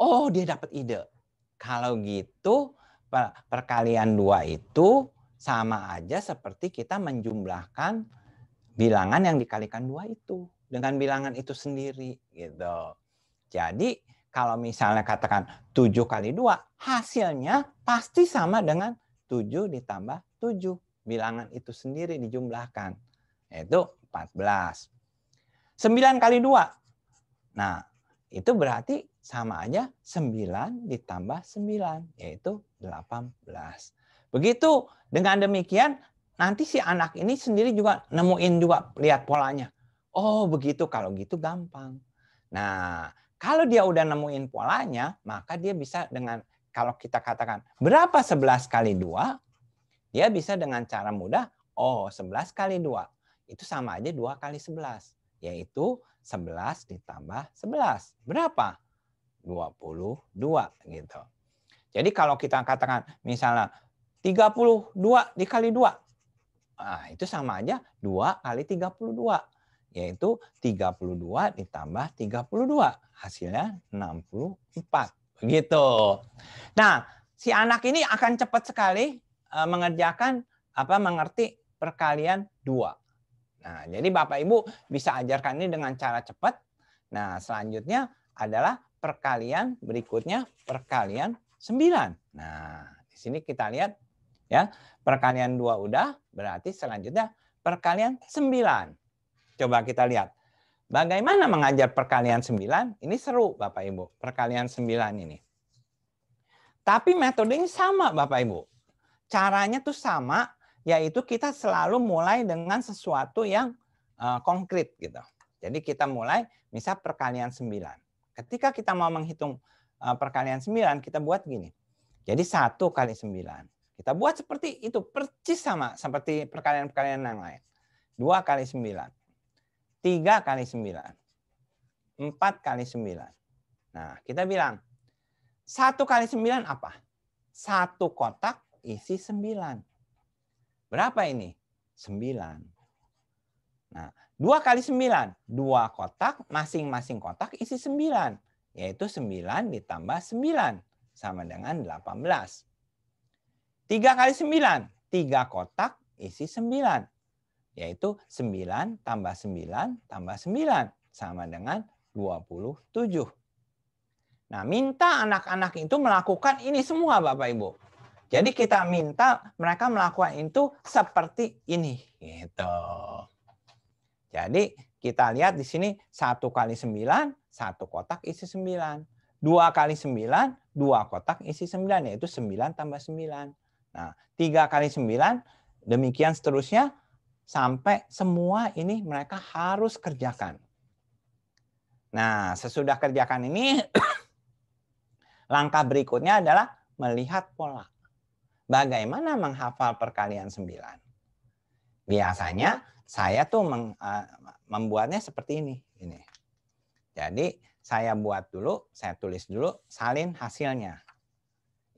Oh, dia dapat ide. Kalau gitu, perkalian 2 itu sama aja seperti kita menjumlahkan bilangan yang dikalikan 2 itu dengan bilangan itu sendiri gitu. Jadi kalau misalnya katakan 7 kali 2, hasilnya pasti sama dengan 7 ditambah 7. Bilangan itu sendiri dijumlahkan. Yaitu 14. 9 kali 2. Nah, itu berarti sama aja 9 ditambah 9, yaitu 18. Begitu, dengan demikian nanti si anak ini sendiri juga nemuin juga, lihat polanya. Oh begitu, kalau gitu gampang. Nah, kalau dia udah nemuin polanya, maka dia bisa dengan, kalau kita katakan berapa 11 kali 2, dia bisa dengan cara mudah, oh 11 kali 2, itu sama aja 2 kali 11. Yaitu 11 ditambah 11. Berapa? 22 gitu. Jadi kalau kita katakan misalnya 32 dikali 2. Nah, itu sama aja 2 kali 32. Yaitu 32 ditambah 32. Hasilnya 64. Begitu. Nah, si anak ini akan cepat sekali mengerjakan mengerti perkalian 2. Nah, jadi Bapak Ibu bisa ajarkan ini dengan cara cepat. Nah, selanjutnya adalah perkalian berikutnya, perkalian 9. Nah, di sini kita lihat ya, perkalian 2 udah, berarti selanjutnya perkalian 9. Coba kita lihat. Bagaimana mengajar perkalian 9? Ini seru Bapak Ibu, perkalian 9 ini. Tapi metodenya sama Bapak Ibu. Caranya tuh sama, yaitu kita selalu mulai dengan sesuatu yang konkret gitu. Jadi kita mulai misal perkalian 9. Ketika kita mau menghitung perkalian 9, kita buat gini. Jadi 1 kali 9. Kita buat seperti itu, persis sama seperti perkalian-perkalian yang lain. 2 kali 9. 3 kali 9. 4 kali 9. Nah, kita bilang 1 kali 9 apa? 1 kotak isi 9. Berapa ini? 9. Nah, 2 kali 9. 2 kotak, masing-masing kotak isi 9. Yaitu 9 ditambah 9. Sama dengan 18. 3 kali 9. 3 kotak isi 9. Yaitu 9 tambah 9 tambah 9. Sama dengan 27. Nah, minta anak-anak itu melakukan ini semua Bapak Ibu. Jadi kita minta mereka melakukan itu seperti ini, gitu. Jadi kita lihat di sini 1 kali 9, 1 kotak isi 9. 2 kali 9, 2 kotak isi 9, yaitu 9 tambah 9. Nah, 3 kali 9, demikian seterusnya sampai semua ini mereka harus kerjakan. Nah, sesudah kerjakan ini, langkah berikutnya adalah melihat pola. Bagaimana menghafal perkalian 9? Biasanya saya tuh membuatnya seperti ini. Jadi saya buat dulu, saya tulis dulu salin hasilnya.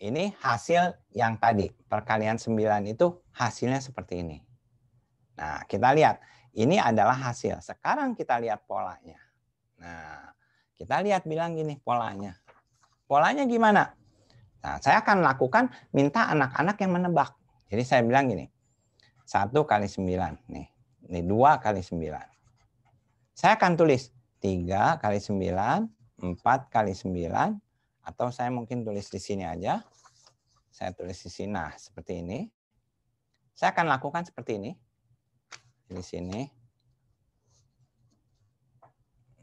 Ini hasil yang tadi, perkalian 9 itu hasilnya seperti ini. Nah, kita lihat, ini adalah hasil. Sekarang kita lihat polanya. Nah, kita lihat bilang gini polanya. Polanya gimana? Nah, saya akan lakukan minta anak-anak yang menebak. Jadi saya bilang gini, 1 kali 9. Nih 2 kali 9. Saya akan tulis 3 kali 9, 4 kali 9, atau saya mungkin tulis di sini aja. Saya tulis di sini, nah seperti ini. Saya akan lakukan seperti ini. Di sini.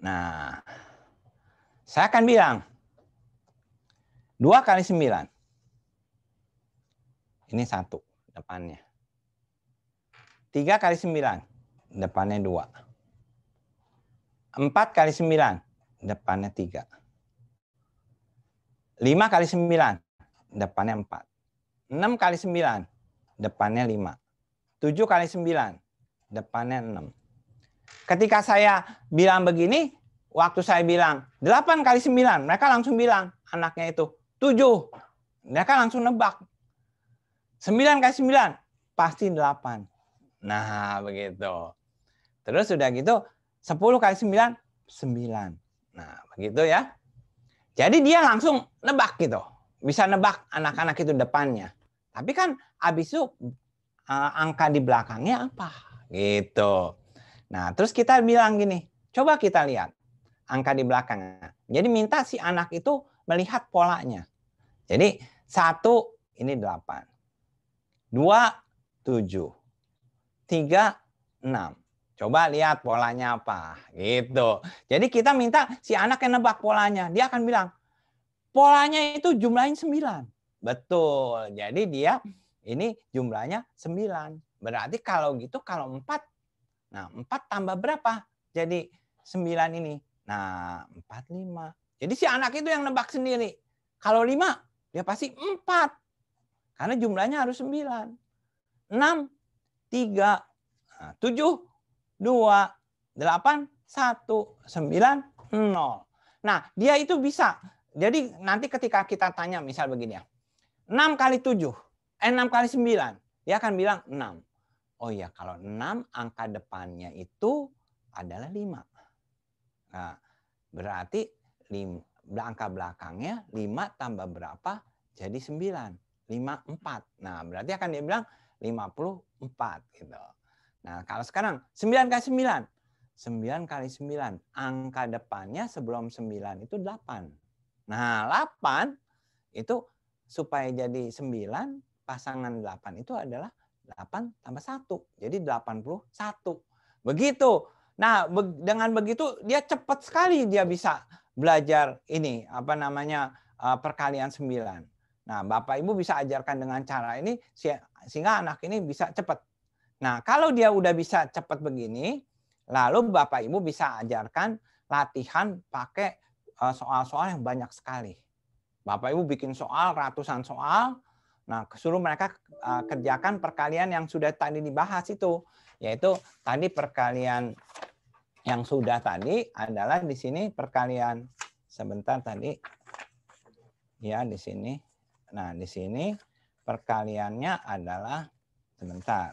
Nah, saya akan bilang 2 kali 9. Ini 1 depannya. 3 kali 9, depannya 2. 4 kali 9, depannya 3. 5 kali 9, depannya 4. 6 kali 9, depannya 5. 7 kali 9, depannya 6. Ketika saya bilang begini, waktu saya bilang 8 kali 9, mereka langsung bilang, anaknya itu 7. Mereka langsung nebak. 9 kali 9, pasti 8. Nah, begitu. Terus sudah gitu, 10 kali 9, 9. Nah, begitu ya. Jadi dia langsung nebak gitu. Bisa nebak anak-anak itu depannya. Tapi kan habis itu angka di belakangnya apa? Gitu. Nah, terus kita bilang gini, coba kita lihat angka di belakangnya. Jadi minta si anak itu melihat polanya. Jadi 1 ini 8. 2, 7. 3, 6. Coba lihat polanya apa. Gitu. Jadi kita minta si anak yang nebak polanya. Dia akan bilang, polanya itu jumlahnya 9. Betul. Jadi dia ini jumlahnya 9. Berarti kalau gitu, kalau 4. Nah, 4 tambah berapa? Jadi 9 ini. Nah, 4, 5. Jadi si anak itu yang nebak sendiri. Kalau 5, dia pasti 4. Karena jumlahnya harus 9. 6, 3, 7, 2, 8, 1, 9, 0. Nah, dia itu bisa. Jadi nanti ketika kita tanya misal begini ya. 6 kali 7, 6 kali 9. Dia akan bilang 6. Oh iya, kalau 6 angka depannya itu adalah 5. Nah, berarti angka belakangnya 5 tambah berapa? Jadi 9. 54. Nah, berarti akan dia bilang 54 gitu. Nah, kalau sekarang 9 kali 9. 9 kali 9. Angka depannya sebelum 9 itu 8. Nah, 8 itu supaya jadi 9, pasangan 8 itu adalah 8 tambah 1. Jadi 81. Begitu. Nah, dengan begitu dia cepat sekali dia bisa belajar ini, apa namanya, perkalian 9. Nah, Bapak Ibu bisa ajarkan dengan cara ini sehingga anak ini bisa cepat. Nah, kalau dia udah bisa cepat begini, lalu Bapak Ibu bisa ajarkan latihan pakai soal-soal yang banyak sekali. Bapak Ibu bikin soal, ratusan soal, nah suruh mereka kerjakan perkalian yang sudah tadi dibahas itu. Yaitu tadi perkalian yang sudah tadi adalah di sini perkalian, sebentar tadi, ya di sini. Nah, di sini perkaliannya adalah, sebentar.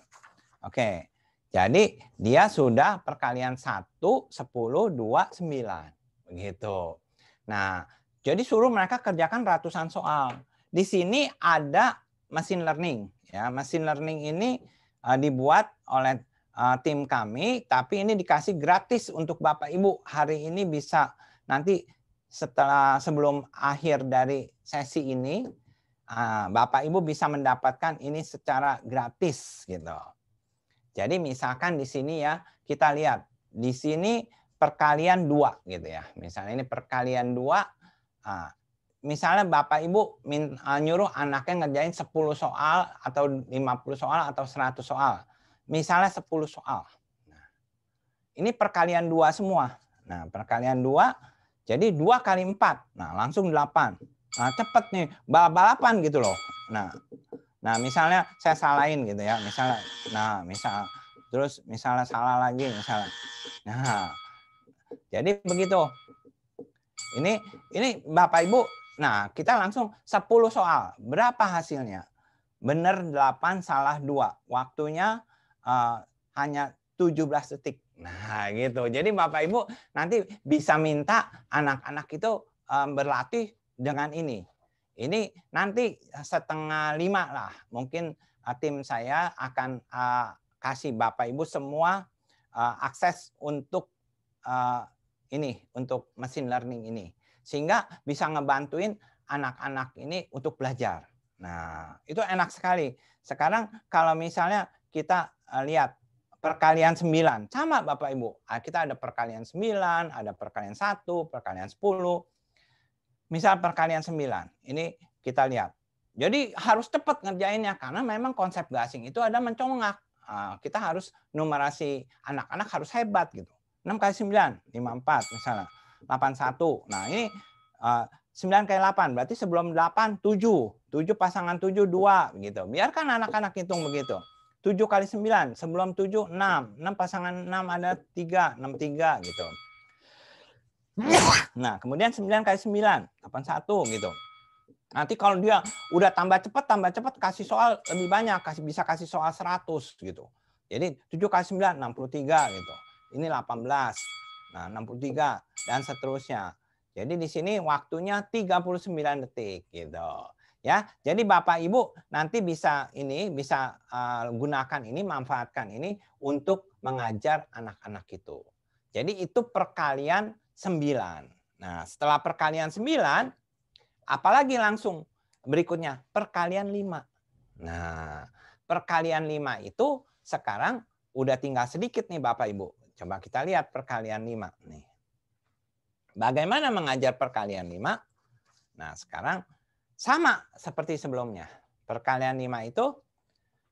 Oke, jadi dia sudah perkalian 1, 10, 2, 9. Begitu. Nah, jadi suruh mereka kerjakan ratusan soal. Di sini ada machine learning. Ya, machine learning ini dibuat oleh tim kami, tapi ini dikasih gratis untuk Bapak Ibu. Hari ini bisa nanti sebelum akhir dari sesi ini, Bapak Ibu bisa mendapatkan ini secara gratis gitu. Jadi misalkan di sini ya, kita lihat di sini perkalian 2 gitu ya. Misalnya ini perkalian 2. Misalnya Bapak Ibu nyuruh anaknya ngerjain 10 soal atau 50 soal atau 100 soal. Misalnya 10 soal. Nah, ini perkalian 2 semua. Nah, perkalian 2 jadi 2 kali 4. Nah, langsung 8. Nah, cepet nih, balap-balapan gitu loh. Nah, misalnya saya salahin gitu ya, misalnya, terus misalnya salah lagi, misalnya. Nah, jadi begitu. Ini Bapak Ibu, nah kita langsung 10 soal. Berapa hasilnya? Benar 8, salah 2. Waktunya hanya 17 detik. Nah, gitu. Jadi Bapak Ibu nanti bisa minta anak-anak itu berlatih dengan ini. Ini nanti 4:30 lah. Mungkin tim saya akan kasih Bapak Ibu semua akses untuk ini untuk machine learning ini, sehingga bisa ngebantuin anak-anak ini untuk belajar. Nah, itu enak sekali. Sekarang kalau misalnya kita lihat perkalian 9, sama Bapak Ibu. Kita ada perkalian 9, ada perkalian 1, perkalian 10. Misal perkalian 9, ini kita lihat. Jadi harus cepat ngerjainnya, karena memang konsep gasing itu ada mencongak. Kita harus numerasi anak-anak harus hebat gitu. 6 kali 9, 54 misalnya. 81. Nah ini 9 kali 8, berarti sebelum 8, 7. 7 pasangan 7, 2. Gitu. Biarkan anak-anak hitung begitu. 7 kali 9, sebelum 7, 6. 6 pasangan 6 ada 3, 63 gitu. Nah kemudian 9 kali 9, 81 gitu. Nanti kalau dia udah tambah cepat kasih soal lebih banyak, bisa kasih soal 100 gitu. Jadi 7 kali 9, 63 gitu. Ini 18. Nah, 63 dan seterusnya. Jadi di sini waktunya 39 detik gitu. Ya. Jadi Bapak Ibu nanti bisa gunakan ini, manfaatkan ini untuk mengajar anak-anak itu. Jadi itu perkalian 9. Nah, setelah perkalian 9, apalagi langsung berikutnya perkalian 5. Nah, perkalian 5 itu sekarang udah tinggal sedikit nih Bapak Ibu. Coba kita lihat perkalian 5 nih. Bagaimana mengajar perkalian 5? Nah, sekarang sama seperti sebelumnya. Perkalian 5 itu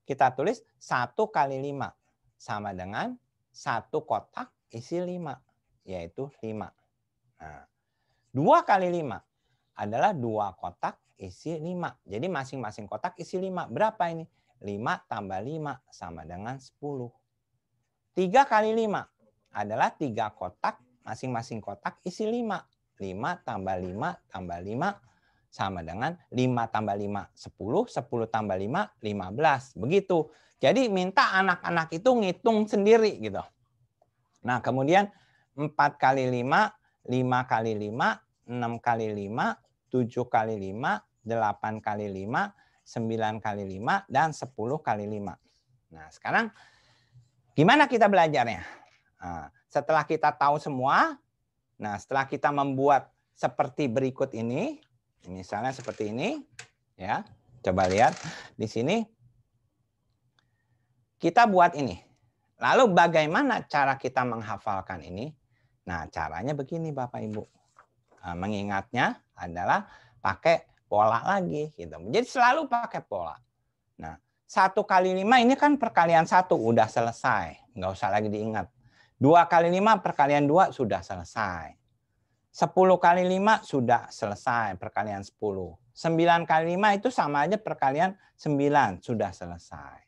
kita tulis 1 kali 5 sama dengan 1 kotak isi 5, yaitu 5. Nah, 2 kali 5 adalah 2 kotak isi 5. Jadi masing-masing kotak isi 5. Berapa ini? 5 tambah 5 sama dengan 10. 3 kali 5 adalah 3 kotak, masing-masing kotak isi 5. 5 tambah 5 tambah 5 sama dengan 5 tambah 5, 10. 10 tambah 5, 15. Begitu. Jadi minta anak-anak itu ngitung sendiri gitu. Nah kemudian 4 kali 5, 5 kali 5, 6 kali 5, 7 kali 5, 8 kali 5, 9 kali 5, dan 10 kali 5. Nah, sekarang gimana kita belajarnya? Nah, setelah kita tahu semua, nah setelah kita membuat seperti berikut ini, misalnya seperti ini, ya, coba lihat di sini, kita buat ini. Lalu bagaimana cara kita menghafalkan ini? Nah, caranya begini Bapak Ibu. Mengingatnya adalah pakai pola lagi gitu. Jadi selalu pakai pola. Nah, 1 kali 5 ini kan perkalian 1 udah selesai, nggak usah lagi diingat. 2 kali 5 perkalian 2 sudah selesai. 10 kali 5 sudah selesai perkalian 10. 9 kali 5 itu sama aja perkalian 9 sudah selesai.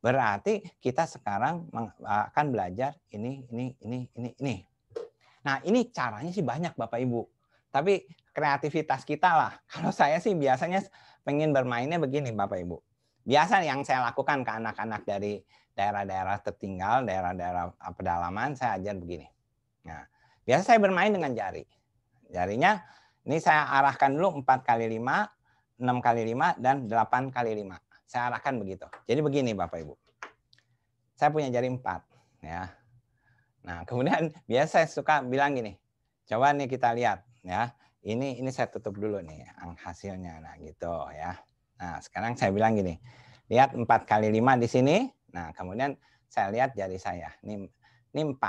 Berarti kita sekarang akan belajar ini. Nah, ini caranya sih banyak Bapak Ibu. Tapi kreativitas kita lah. Kalau saya sih biasanya pengen bermainnya begini Bapak Ibu. Biasa yang saya lakukan ke anak-anak dari daerah-daerah tertinggal, daerah-daerah pedalaman, saya ajar begini. Nah, biasa saya bermain dengan jari. Jarinya ini saya arahkan dulu 4 kali 5, 6 kali 5, dan 8 kali 5. Saya arahkan begitu. Jadi begini Bapak Ibu. Saya punya jari 4. Ya. Nah, kemudian biasa saya suka bilang gini. Coba nih kita lihat. Ya, ini saya tutup dulu nih hasilnya, nah gitu ya. Nah sekarang saya bilang gini, lihat 4 kali 5 di sini. Nah kemudian saya lihat jari saya, ini 4,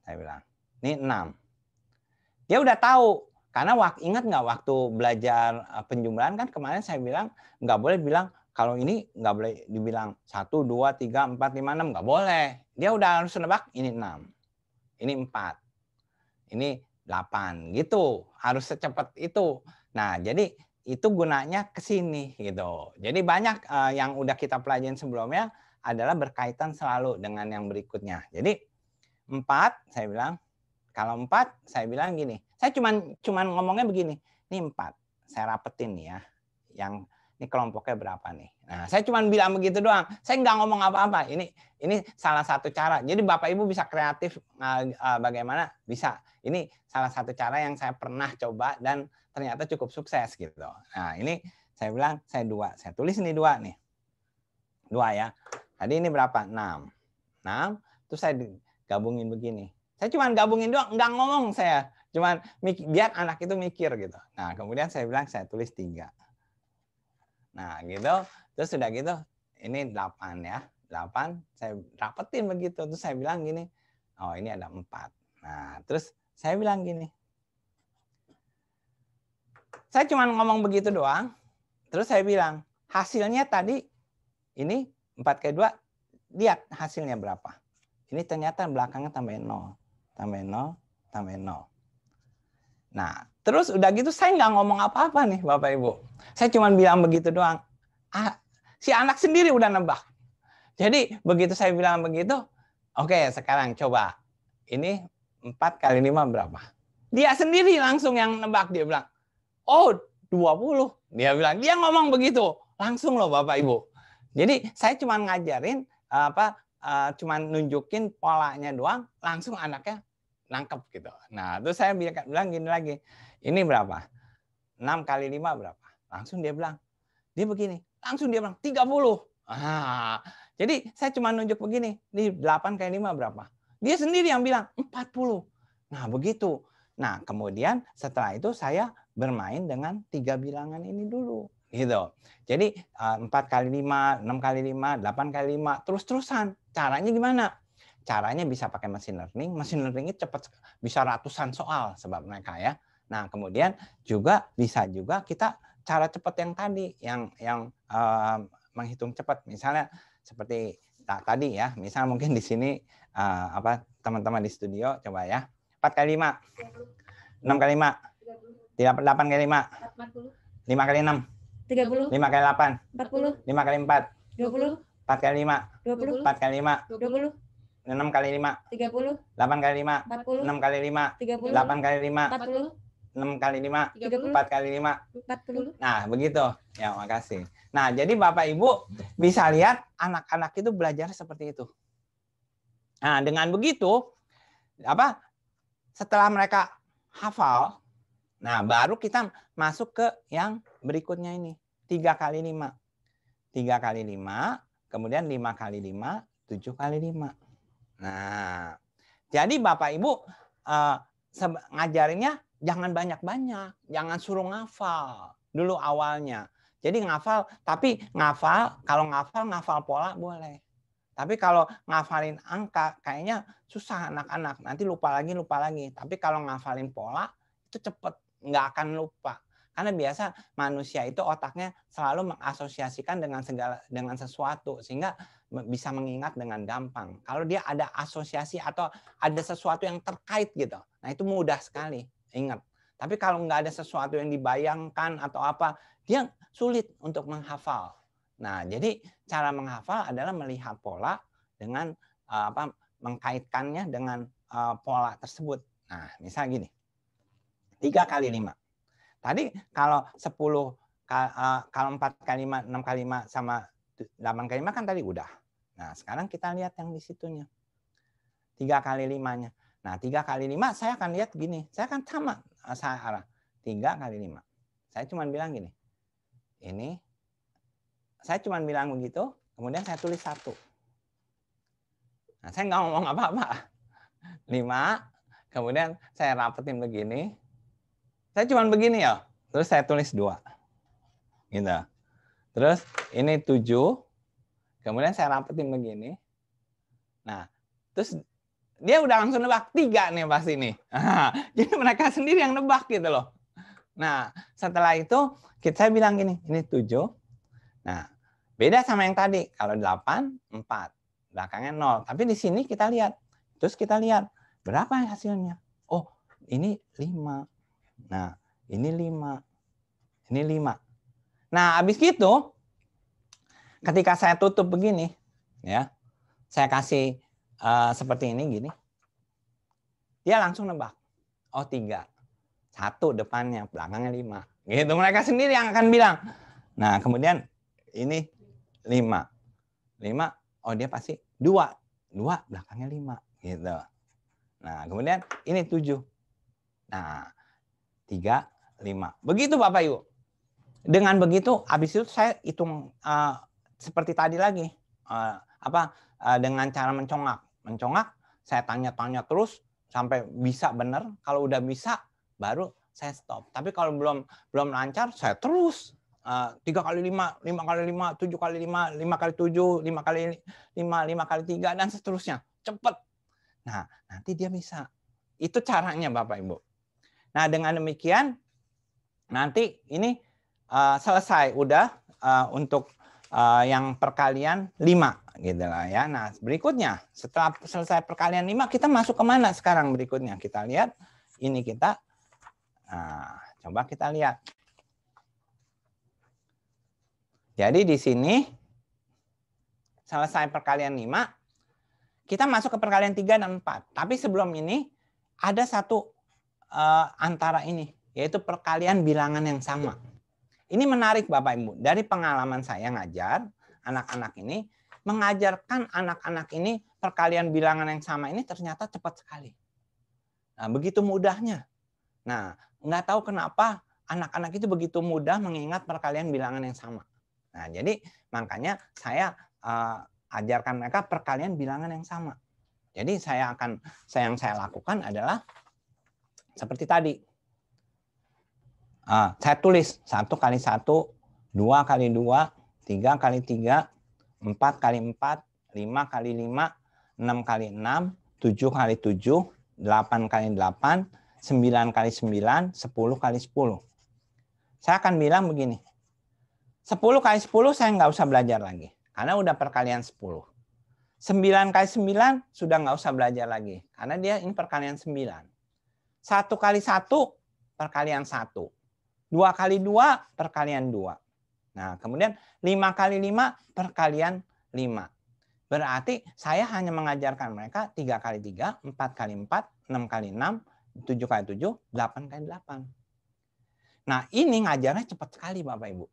saya bilang, ini 6. Dia udah tahu, karena ingat nggak waktu belajar penjumlahan kan kemarin saya bilang nggak boleh bilang kalau ini nggak boleh dibilang 1, 2, 3, 4, 5, 6 nggak boleh. Dia udah harus nebak ini 6, ini 4, ini 8 gitu, harus secepat itu. Nah, jadi itu gunanya ke sini gitu. Jadi banyak yang udah kita pelajarin sebelumnya adalah berkaitan selalu dengan yang berikutnya. Jadi 4 saya bilang, kalau 4 saya bilang gini. Saya cuman ngomongnya begini. Ini 4. Saya rapetin nih ya. Yang ini kelompoknya berapa nih? Nah, saya cuma bilang begitu doang. Saya nggak ngomong apa-apa. Ini salah satu cara. Jadi Bapak Ibu bisa kreatif bagaimana bisa. Ini salah satu cara yang saya pernah coba dan ternyata cukup sukses gitu. Nah, ini saya bilang saya 2. Saya tulis ini 2 nih. 2 ya. Tadi ini berapa? 6. Terus saya gabungin begini. Saya cuma gabungin doang, nggak ngomong saya. Cuman biar anak itu mikir gitu. Nah, kemudian saya bilang saya tulis 3. Nah, gitu. Terus sudah gitu, ini 8 ya. 8, saya rapetin begitu. Terus saya bilang gini, oh ini ada 4. Nah, terus saya bilang gini. Saya cuma ngomong begitu doang. Terus saya bilang, hasilnya tadi ini 4 kali 2, lihat hasilnya berapa. Ini ternyata belakangnya tambahin 0. Tambahin 0, tambahin 0. Nah, terus udah gitu saya nggak ngomong apa-apa nih Bapak Ibu. Saya cuma bilang begitu doang. Si anak sendiri udah nebak. Jadi begitu saya bilang begitu, oke sekarang coba. Ini 4 kali 5 berapa? Dia sendiri langsung yang nebak. Dia bilang, oh 20. Dia bilang, dia ngomong begitu. Langsung loh Bapak Ibu. Jadi saya cuma ngajarin, cuma nunjukin polanya doang, langsung anaknya nangkep gitu. Nah, terus saya bilang gini lagi, ini berapa? 6 kali 5 berapa? Langsung dia bilang, dia begini. Langsung dia bilang, 30. Jadi saya cuma nunjuk begini, ini 8 kali 5 berapa? Dia sendiri yang bilang, 40. Nah, begitu. Nah, kemudian setelah itu saya bermain dengan 3 bilangan ini dulu. Gitu. Jadi 4 kali 5, 6 kali 5, 8 kali 5, terus-terusan. Caranya gimana? Caranya bisa pakai machine learning. Machine learning itu cepat, bisa ratusan soal sebab mereka ya. Nah, kemudian juga bisa juga kita cara cepat yang tadi, yang menghitung cepat. Misalnya seperti tadi ya, misal mungkin di sini teman-teman di studio coba ya. 4 kali 5, 6 kali 5, 8 kali 5, 5 kali 6,
30,
5 kali 8,
40,
5 kali 4,
20,
4 kali 5,
20,
4 kali 5,
20,
6 kali 5,
30,
8 kali 5,
40,
6 kali 5,
30,
8 kali 5,
40,
6 kali 5,
30,
4 kali 5.
40.
Nah, begitu. Ya, makasih. Nah, jadi Bapak Ibu bisa lihat anak-anak itu belajar seperti itu. Nah, dengan begitu, setelah mereka hafal, nah baru kita masuk ke yang berikutnya ini. 3 kali 5. 3 kali 5, kemudian 5 kali 5, 7 kali 5. Nah, jadi Bapak Ibu ngajarinnya jangan banyak-banyak, jangan suruh ngafal dulu awalnya. Jadi ngafal, tapi kalau ngafal pola boleh. Tapi kalau ngafalin angka kayaknya susah anak-anak, nanti lupa lagi. Tapi kalau ngafalin pola itu cepet, nggak akan lupa. Karena biasa manusia itu otaknya selalu mengasosiasikan dengan sesuatu sehingga bisa mengingat dengan gampang. Kalau dia ada asosiasi atau ada sesuatu yang terkait gitu, nah itu mudah sekali ingat. Tapi kalau nggak ada sesuatu yang dibayangkan atau apa, dia sulit untuk menghafal. Nah, jadi cara menghafal adalah melihat pola dengan mengkaitkannya dengan pola tersebut. Nah, misal gini. 3 kali 5. Tadi kalau 10 kalau 4 kali 5, 6 kali 5 sama 8 kali 5 kan tadi udah. Nah, sekarang kita lihat yang di situnya. 3 kali 5-nya. Nah, 3 kali 5 saya akan lihat gini. Saya akan sama arah. 3 kali 5. Saya cuma bilang gini. Ini saya cuma bilang begitu, kemudian saya tulis 1. Nah, saya nggak ngomong apa-apa. 5, kemudian saya rapetin begini. Saya cuma begini ya. Terus saya tulis 2. Gitu. Terus ini 7. Kemudian saya rapetin begini. Nah, terus dia udah langsung nebak 3 nih pasti nih. Jadi mereka sendiri yang nebak gitu loh. Nah, setelah itu saya bilang gini, ini 7. Nah, beda sama yang tadi. Kalau 8, 4. Belakangnya 0. Tapi di sini kita lihat. Terus kita lihat berapa hasilnya. Oh, ini 5. Nah, ini 5. Ini 5. Nah, habis gitu, ketika saya tutup begini, ya, saya kasih seperti ini, gini. Dia langsung nebak. Oh, 3. 1 depannya, belakangnya 5. Gitu, mereka sendiri yang akan bilang. Nah, kemudian ini 5. 5, oh dia pasti 2. 2, belakangnya 5. Gitu. Nah, kemudian ini 7. Nah, 3, 5. Begitu Bapak Ibu. Dengan begitu, habis itu saya hitung seperti tadi lagi. Dengan cara mencongak. Mencongak, saya tanya-tanya terus sampai bisa benar. Kalau udah bisa, baru saya stop. Tapi kalau belum lancar, saya terus 3 kali 5, 5 kali 5, 7 kali 5, 5 kali 7, 5 kali 5, 5 kali 3, dan seterusnya. Cepat. Nah, nanti dia bisa. Itu caranya Bapak Ibu. Nah, dengan demikian, nanti ini selesai. Udah untuk yang perkalian 5. Gitu lah ya. Nah, berikutnya, setelah selesai perkalian 5, kita masuk ke mana sekarang berikutnya? Kita lihat, ini kita, coba kita lihat. Jadi di sini selesai perkalian 5, kita masuk ke perkalian 3 dan 4. Tapi sebelum ini ada satu antara ini, yaitu perkalian bilangan yang sama. Ini menarik Bapak Ibu. Dari pengalaman saya ngajar anak-anak ini, mengajarkan anak-anak ini perkalian bilangan yang sama ini ternyata cepat sekali. Nah, begitu mudahnya. Nah, nggak tahu kenapa anak-anak itu begitu mudah mengingat perkalian bilangan yang sama. Nah, jadi makanya saya ajarkan mereka perkalian bilangan yang sama. Jadi yang saya lakukan adalah seperti tadi. Saya tulis 1 kali 1, 2 kali 2, 3 kali 3, 4 kali 4, 5 kali 5, 6 kali 6, 7 kali 7, 8 kali 8, 9 kali 9, 10 kali 10. Saya akan bilang begini. 10 kali 10 saya nggak usah belajar lagi. Karena udah perkalian 10. 9 kali 9 sudah nggak usah belajar lagi. Karena dia ini perkalian 9. 1 kali 1 perkalian 1. 2 kali 2 perkalian 2. Nah, kemudian 5 kali 5 perkalian 5. Berarti saya hanya mengajarkan mereka 3 kali 3, 4 kali 4, 6 kali 6, 7 kali 7, 8 kali 8. Nah, ini ngajarnya cepat sekali Bapak Ibu.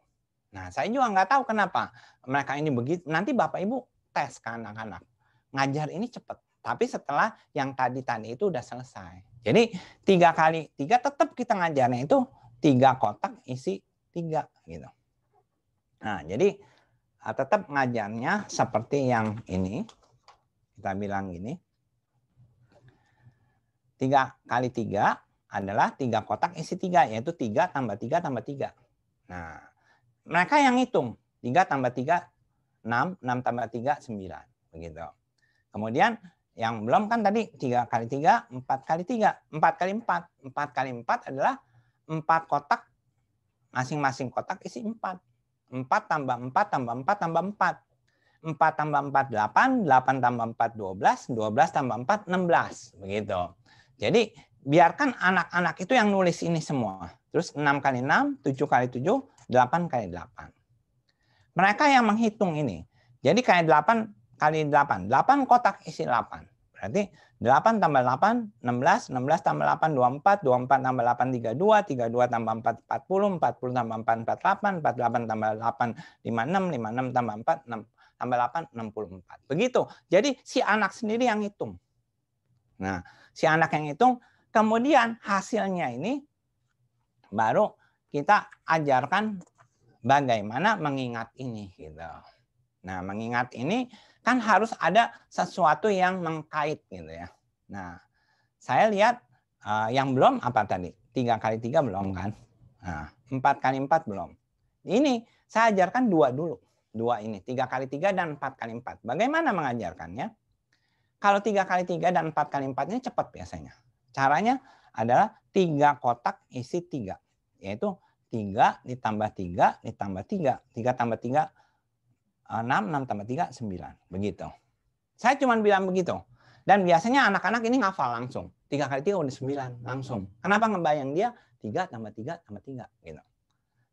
Nah, saya juga nggak tahu kenapa mereka ini begitu. Nanti Bapak Ibu tes ke anak-anak. Ngajar ini cepat. Tapi setelah yang tadi itu udah selesai. Jadi 3 kali 3 tetap kita ngajarnya itu 3 kotak isi 3 gitu. Nah, jadi tetap ngajarnya seperti yang ini. Kita bilang gini. 3 kali 3 adalah 3 kotak isi 3, yaitu 3 tambah 3 tambah 3. Nah, mereka yang hitung. 3 tambah 3, 6. 6 tambah 3, 9. Begitu. Kemudian yang belum kan tadi 3 kali 3, 4 kali 3. 4 kali 4. 4 kali 4 adalah 4 kotak. Masing-masing kotak isi 4. 4 tambah 4 tambah 4 tambah 4. 4 tambah 4, 8. 8 tambah 4, 12. 12 tambah 4, 16. Begitu. Jadi biarkan anak-anak itu yang nulis ini semua. Terus 6 kali 6, 7 kali 7, 8 kali 8. Mereka yang menghitung ini. Jadi kayak 8 kali 8. 8 kotak isi 8. Berarti 8 tambah 8, 16. 16 tambah 8, 24. 24 tambah 8, 32. 32 tambah 4, 40. 40 tambah 4, 48. 48 tambah 8, 56. 56 tambah 4, 6. Tambah 8, 64. Begitu. Jadi si anak sendiri yang hitung. Nah, si anak yang hitung. Kemudian hasilnya ini baru kita ajarkan bagaimana mengingat ini gitu. Nah, mengingat ini kan harus ada sesuatu yang mengkait gitu ya. Nah, saya lihat yang belum apa tadi? 3 kali 3 belum kan? Nah, 4 kali 4 belum. Ini saya ajarkan 2 dulu. 2 ini, 3 kali 3 dan 4 kali 4. Bagaimana mengajarkannya? Kalau 3 kali 3 dan 4 kali 4 ini cepat biasanya. Caranya adalah 3 kotak isi 3. Yaitu 3 ditambah 3 ditambah 3. 3 tambah 3, 6. 6 tambah 3, 9. Begitu. Saya cuma bilang begitu. Dan biasanya anak-anak ini ngafal langsung. 3 kali 3 udah 9 langsung. Kenapa ngebayang dia? 3 tambah 3 tambah 3. Gitu.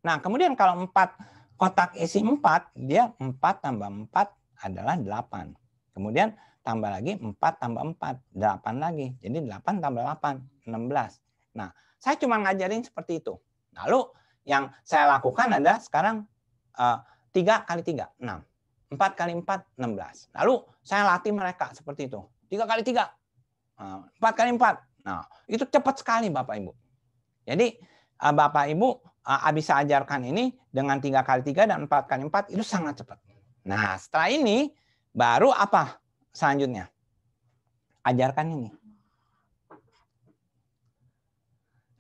Nah, kemudian kalau 4 kotak isi 4, dia 4 tambah 4 adalah 8. Kemudian tambah lagi 4 tambah 4, 8 lagi. Jadi 8 tambah 8, 16. Nah, saya cuma ngajarin seperti itu. Lalu yang saya lakukan adalah sekarang 3 kali 3, 6. 4 kali 4, 16. Lalu saya latih mereka seperti itu. 3 kali 3, 4 kali 4. Nah, itu cepat sekali Bapak Ibu. Jadi Bapak Ibu bisa ajarkan ini dengan 3 kali 3 dan 4 kali 4 itu sangat cepat. Nah, setelah ini baru apa selanjutnya? Ajarkan ini.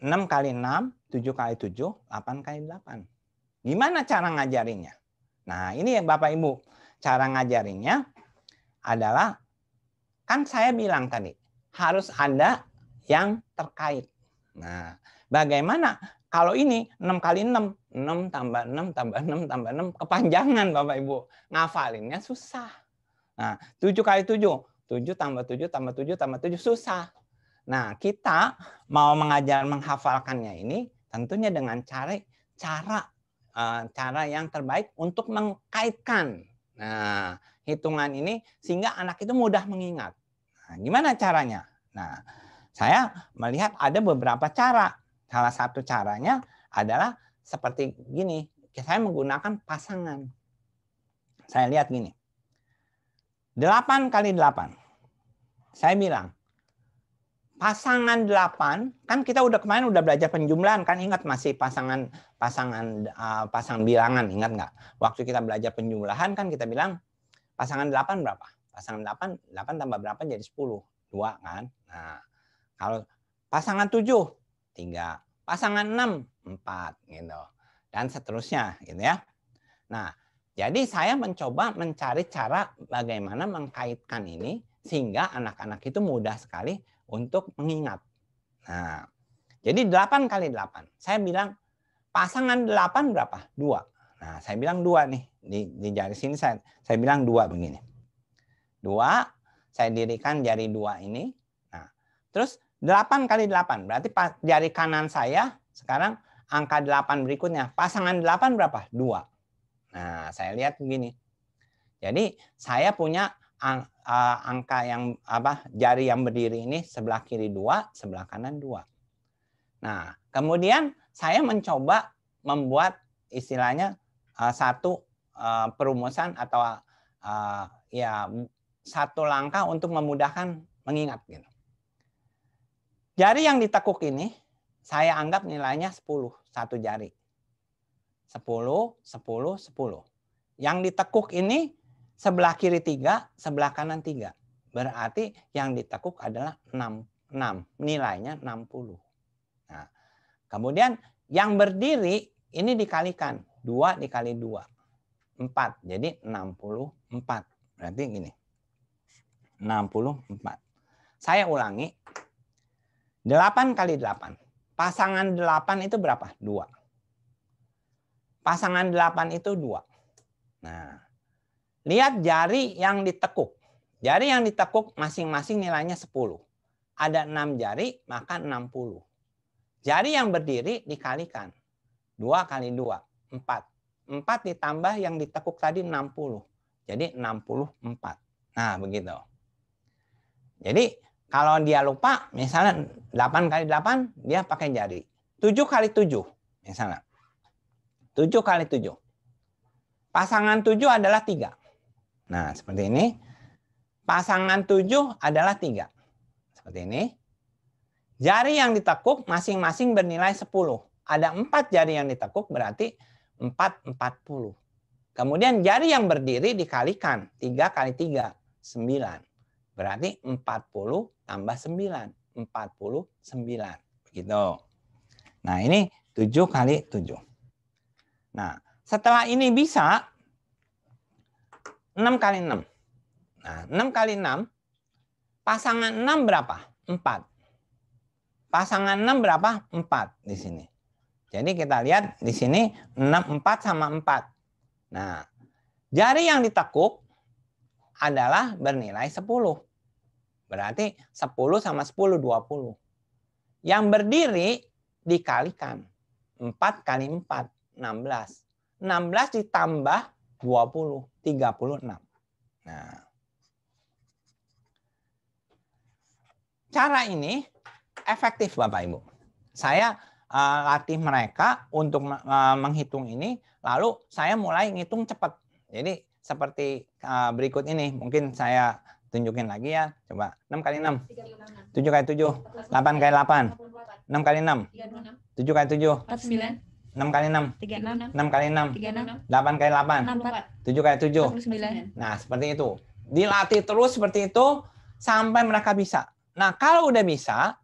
6 kali 6, 7 kali 7, 8 kali 8. Gimana cara ngajarinnya? Nah, ini ya Bapak Ibu. Cara ngajarinnya adalah, kan saya bilang tadi, harus ada yang terkait. Nah, bagaimana kalau ini 6 kali 6, 6 tambah 6 tambah 6 tambah 6, kepanjangan Bapak Ibu. Ngafalinnya susah. Nah, 7 kali 7, 7 tambah 7 tambah 7 tambah 7, susah. Nah, kita mau mengajar menghafalkannya ini tentunya dengan cara yang terbaik untuk mengkaitkan. Nah, hitungan ini sehingga anak itu mudah mengingat. Nah, gimana caranya? Nah, saya melihat ada beberapa cara. Salah satu caranya adalah seperti gini. Saya menggunakan pasangan. Saya lihat gini. 8 kali 8. Saya bilang, pasangan 8, kan kita kemarin udah belajar penjumlahan, kan ingat masih pasangan bilangan, ingat nggak? Waktu kita belajar penjumlahan kan kita bilang pasangan 8 berapa? Pasangan 8 tambah berapa jadi 10? 2 kan? Nah, kalau pasangan 7, 3. Pasangan 6, 4 gitu. Dan seterusnya gitu ya. Nah, jadi saya mencoba mencari cara bagaimana mengkaitkan ini sehingga anak-anak itu mudah sekali untuk mengingat. Nah, jadi 8 kali 8. Saya bilang pasangan 8 berapa? 2. Nah, saya bilang 2 nih. Di jari sini saya bilang 2 begini. 2, saya dirikan jari 2 ini. Nah, terus 8 kali 8. Berarti jari kanan saya sekarang angka 8 berikutnya. Pasangan 8 berapa? 2. Nah, saya lihat begini. Jadi saya punya angka yang jari yang berdiri ini sebelah kiri 2, sebelah kanan 2. Nah, kemudian saya mencoba membuat istilahnya satu perumusan atau ya satu langkah untuk memudahkan mengingat gitu. Jari yang ditekuk ini saya anggap nilainya 10, satu jari. 10, 10, 10. Yang ditekuk ini sebelah kiri 3, sebelah kanan 3. Berarti yang ditekuk adalah 6. Nilainya 60. Nah, kemudian yang berdiri ini dikalikan. 2 dikali 2. 4. Jadi 64. Berarti gini. 64. Saya ulangi. 8 kali 8. Pasangan 8 itu berapa? 2. Pasangan 8 itu 2. Nah, lihat jari yang ditekuk. Jari yang ditekuk masing-masing nilainya 10. Ada 6 jari, maka 60. Jari yang berdiri dikalikan. 2 kali 2, 4. 4 ditambah yang ditekuk tadi 60. Jadi 64. Nah, begitu. Jadi, kalau dia lupa, misalnya 8 kali 8, dia pakai jari. 7 kali 7, misalnya. 7 kali 7. Pasangan 7 adalah 3. Nah, seperti ini. Pasangan 7 adalah 3. Seperti ini. Jari yang ditekuk masing-masing bernilai 10. Ada 4 jari yang ditekuk berarti 4, 40. Kemudian jari yang berdiri dikalikan. 3 kali 3, 9. Berarti 40 tambah 9. 49. Begitu. Nah, ini 7 kali 7. Nah, setelah ini bisa 6 kali 6. Nah, 6 kali 6. Pasangan 6 berapa? 4. Pasangan 6 berapa? 4 di sini. Jadi kita lihat di sini 6, 4 sama 4. Nah, jari yang ditekuk adalah bernilai 10. Berarti 10 sama 10, 20. Yang berdiri dikalikan. 4 kali 4, 16. 16 ditambah 20, 36. Nah, cara ini efektif Bapak Ibu. Saya latih mereka untuk menghitung ini, lalu saya mulai ngitung cepat. Jadi seperti berikut ini, mungkin saya tunjukin lagi ya. Coba 6 kali 6, 7 kali 7, 8 kali 8, 6 kali 6, 7 kali 7, 6 kali 6, 6 kali 6, 8 kali 8, 7 kali 7. Nah, seperti itu. Dilatih terus seperti itu sampai mereka bisa. Nah, kalau udah bisa,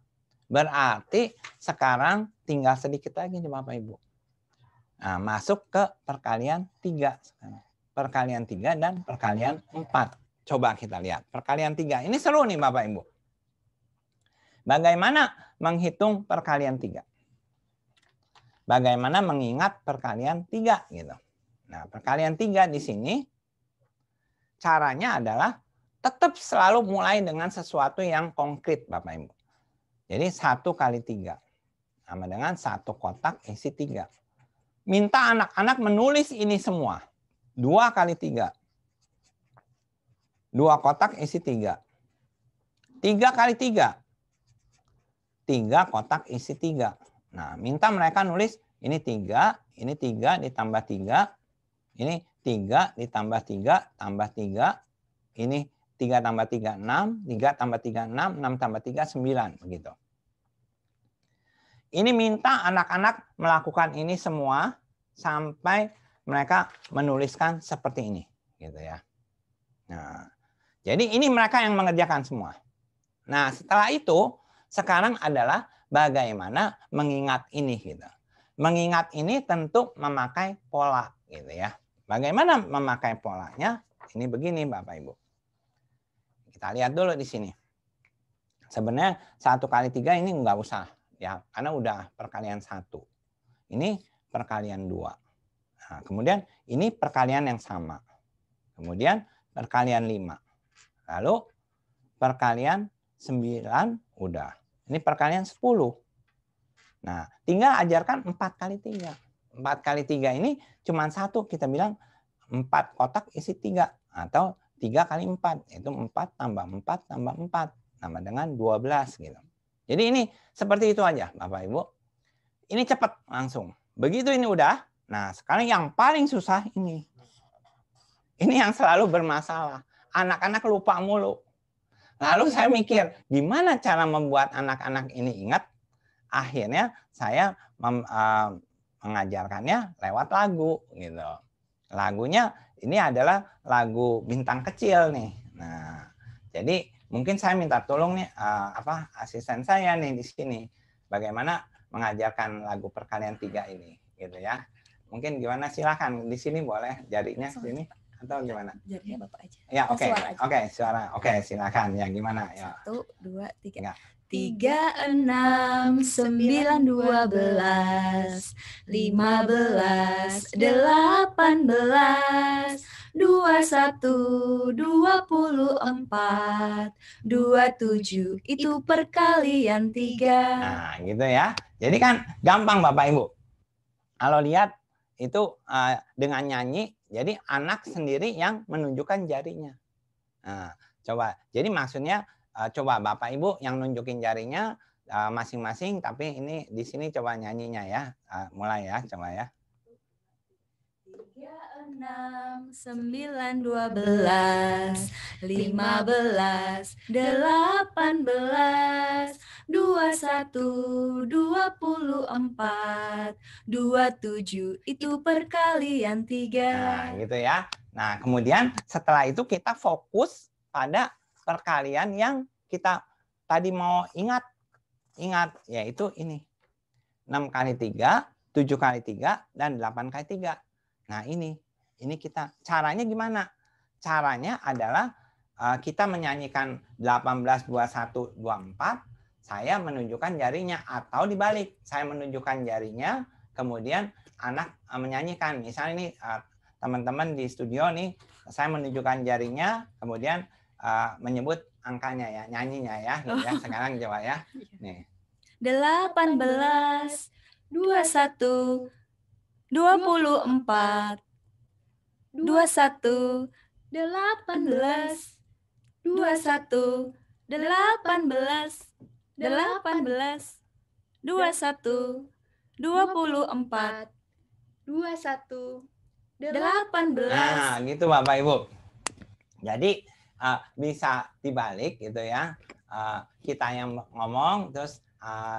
Berarti sekarang tinggal sedikit lagi nih Bapak Ibu. Nah, masuk ke perkalian 3 sekarang. Perkalian 3 dan perkalian 4. Coba kita lihat. Perkalian 3. Ini seru nih Bapak Ibu. Bagaimana menghitung perkalian 3? Bagaimana mengingat perkalian 3 gitu. Nah, perkalian 3 di sini caranya adalah tetap selalu mulai dengan sesuatu yang konkret Bapak Ibu. Jadi 1 kali 3 sama dengan 1 kotak isi 3. Minta anak-anak menulis ini semua. 2 kali 3. 2 kotak isi 3. 3 kali 3. 3 kotak isi 3. Nah, minta mereka nulis ini 3 ditambah 3. Ini 3 ditambah 3 tambah 3. Ini 3 tambah 3, 6. 3 tambah 3, 6. 6 tambah 3, 9. Begitu. Ini minta anak-anak melakukan ini semua sampai mereka menuliskan seperti ini. Gitu ya. Nah, jadi ini mereka yang mengerjakan semua. Nah, setelah itu, sekarang adalah bagaimana mengingat ini. Gitu. Mengingat ini tentu memakai pola. Gitu ya. Bagaimana memakai polanya? Ini begini Bapak Ibu. Kita lihat dulu di sini. Sebenarnya 1 kali 3 ini nggak usah. Ya, karena udah perkalian 1. Ini perkalian 2. Nah, kemudian ini perkalian yang sama. Kemudian perkalian 5. Lalu perkalian 9 udah. Ini perkalian 10. Nah, tinggal ajarkan 4 kali 3. 4 kali 3 ini cuma 1. Kita bilang 4 kotak isi 3. Atau 3 kali 4. Itu 4 tambah 4 tambah 4. Sama dengan 12 gitu. Jadi ini seperti itu aja Bapak Ibu. Ini cepat langsung. Begitu ini udah. Nah sekarang yang paling susah ini. Ini yang selalu bermasalah. Anak-anak lupa mulu. Lalu saya mikir gimana cara membuat anak-anak ini ingat. Akhirnya saya mengajarkannya lewat lagu. Gitu. Lagunya ini adalah lagu Bintang Kecil nih. Nah jadi mungkin saya minta tolong nih asisten saya nih di sini bagaimana mengajarkan lagu perkalian 3 ini gitu ya. Mungkin gimana silakan di sini boleh jarinya sini atau gimana? Jarinya Bapak aja. Ya oke. Oke, suara. Oke, silakan. Ya gimana? Ya.
1 2 3. 3, 6, 9, 12, 15, 18, 21, 24, 27. Itu perkalian 3.
Nah, gitu ya. Jadi kan gampang Bapak Ibu. Kalau lihat itu dengan nyanyi, jadi anak sendiri yang menunjukkan jarinya. Nah, coba. Jadi maksudnya coba Bapak Ibu yang nunjukin jarinya masing-masing, tapi ini di sini coba nyanyinya ya. Mulai ya, coba ya.
3, 6, 9, 12, 15, 18, 21, 24, 27. Itu perkalian 3.
Nah, gitu ya. Nah, kemudian setelah itu kita fokus pada perkalian yang kita tadi mau ingat, yaitu ini. 6 kali 3, 7 kali 3, dan 8 kali 3. Nah ini kita caranya gimana? Caranya adalah kita menyanyikan 18, 21, 24, saya menunjukkan jarinya, atau dibalik, saya menunjukkan jarinya, kemudian anak menyanyikan. Misalnya ini teman-teman di studio nih, saya menunjukkan jarinya, kemudian menyebut angkanya ya, nyanyinya ya, gitu ya. Sekarang coba ya. Nih.
18, 21, 24, 21, 18, 21, 18, 18, 21, 24, 21, 18.
Nah, gitu Bapak Ibu. Jadi bisa dibalik gitu ya. Kita yang ngomong, terus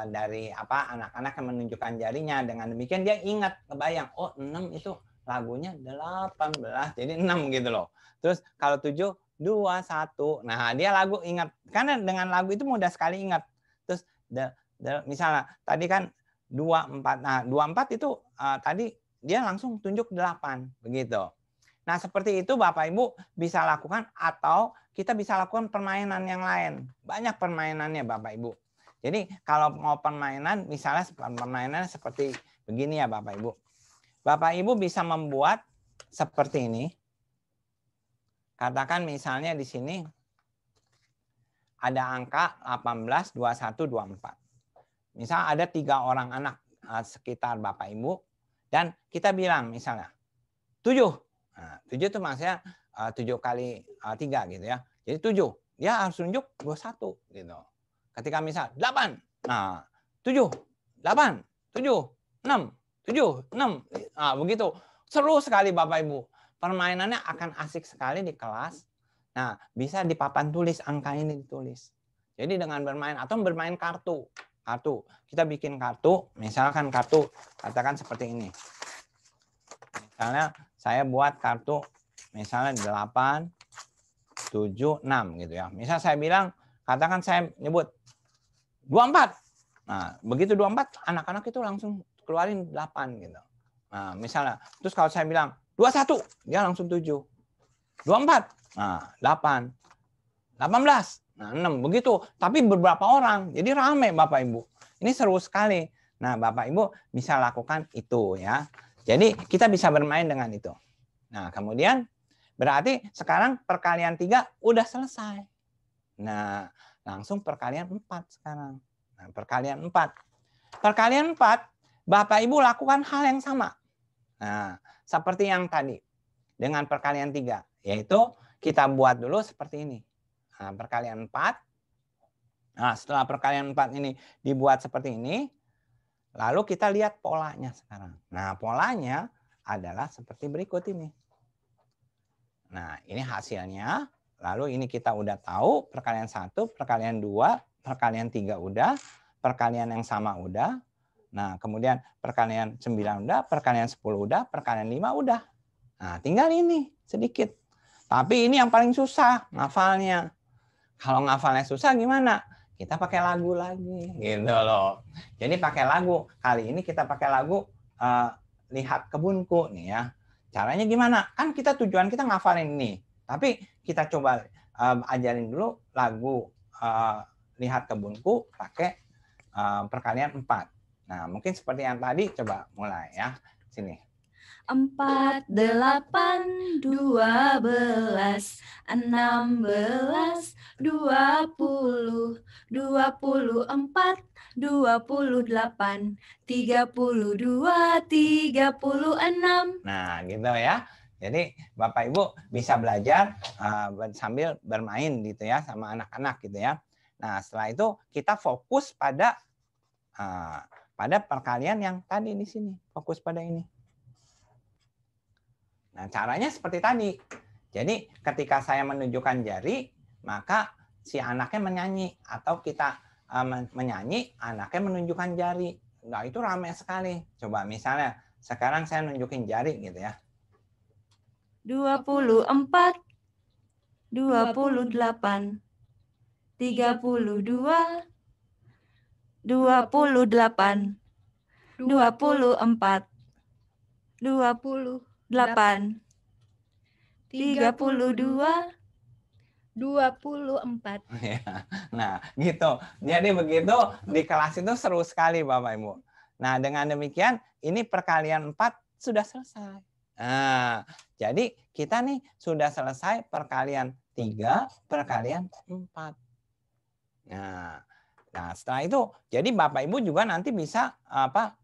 dari anak-anak yang menunjukkan jarinya, dengan demikian dia ingat, kebayang, oh 6 itu lagunya 18, jadi 6 gitu loh. Terus kalau 7, 2, 1, nah dia lagu ingat, karena dengan lagu itu mudah sekali ingat. Terus misalnya tadi kan 24. Nah, 24 itu tadi dia langsung tunjuk 8 begitu. Nah, seperti itu Bapak Ibu bisa lakukan, atau kita bisa lakukan permainan yang lain. Banyak permainannya Bapak Ibu. Jadi kalau mau permainan, misalnya permainan seperti begini ya Bapak Ibu. Bapak Ibu bisa membuat seperti ini. Katakan misalnya di sini ada angka 18, 21, 24. Misal ada 3 orang anak sekitar Bapak Ibu, dan kita bilang misalnya 7. Nah, 7 itu maksudnya 7 kali 3 gitu ya. Jadi 7. Dia harus tunjuk 21 gitu. Ketika misal 8. Nah, 7, 8, 7, 6, 7, 6. Nah, begitu. Seru sekali Bapak Ibu. Permainannya akan asik sekali di kelas. Nah, bisa di papan tulis angka ini ditulis. Jadi dengan bermain atau bermain kartu. Kartu. Kita bikin kartu, misalkan kartu katakan seperti ini. Misalnya saya buat kartu misalnya 8, 7, 6 gitu ya. Misal saya bilang, katakan saya nyebut 24. Nah, begitu 24, anak-anak itu langsung keluarin 8 gitu. Nah, misalnya, terus kalau saya bilang 21, dia langsung 7. 24, nah 8. 18, nah 6. Begitu, tapi beberapa orang. Jadi rame Bapak Ibu. Ini seru sekali. Nah, Bapak Ibu bisa lakukan itu ya. Jadi kita bisa bermain dengan itu. Nah, kemudian berarti sekarang perkalian 3 udah selesai. Nah, langsung perkalian 4 sekarang. Nah, perkalian 4. Perkalian 4, Bapak Ibu lakukan hal yang sama. Nah, seperti yang tadi. Dengan perkalian 3. Yaitu kita buat dulu seperti ini. Nah, perkalian 4. Nah, setelah perkalian 4 ini dibuat seperti ini, lalu kita lihat polanya sekarang. Nah, polanya adalah seperti berikut ini. Nah, ini hasilnya. Lalu ini kita udah tahu perkalian 1, perkalian 2, perkalian 3 udah, perkalian yang sama udah. Nah, kemudian perkalian 9 udah, perkalian 10 udah, perkalian 5 udah. Nah, tinggal ini sedikit. Tapi ini yang paling susah, ngafalnya. Kalau ngafalnya susah gimana? Kita pakai lagu lagi, gitu loh. Jadi pakai lagu. Kali ini kita pakai lagu Lihat Kebunku nih ya. Caranya gimana? Kan kita tujuan kita ngafalin ini. Tapi kita coba ajarin dulu lagu Lihat Kebunku pakai perkalian 4. Nah, mungkin seperti yang tadi, coba mulai ya. Sini.
4, 8, 12, 16, 20, 24, 28, 32, 36.
Nah, gitu ya. Jadi Bapak Ibu bisa belajar sambil bermain gitu ya sama anak-anak gitu ya. Nah, setelah itu kita fokus pada perkalian yang tadi di sini. Fokus pada ini. Nah, caranya seperti tadi. Jadi ketika saya menunjukkan jari, maka si anaknya menyanyi. Atau kita menyanyi, anaknya menunjukkan jari. Nah, itu ramai sekali. Coba misalnya, sekarang saya nunjukin jari gitu ya.
24, 28, 32, 28, 24, 28, 32,
24.
Nah, gitu. Jadi begitu di kelas itu seru sekali Bapak Ibu. Nah, dengan demikian ini perkalian 4 sudah selesai. Nah, jadi kita nih sudah selesai perkalian 3, perkalian 4. Nah, setelah itu jadi Bapak Ibu juga nanti bisa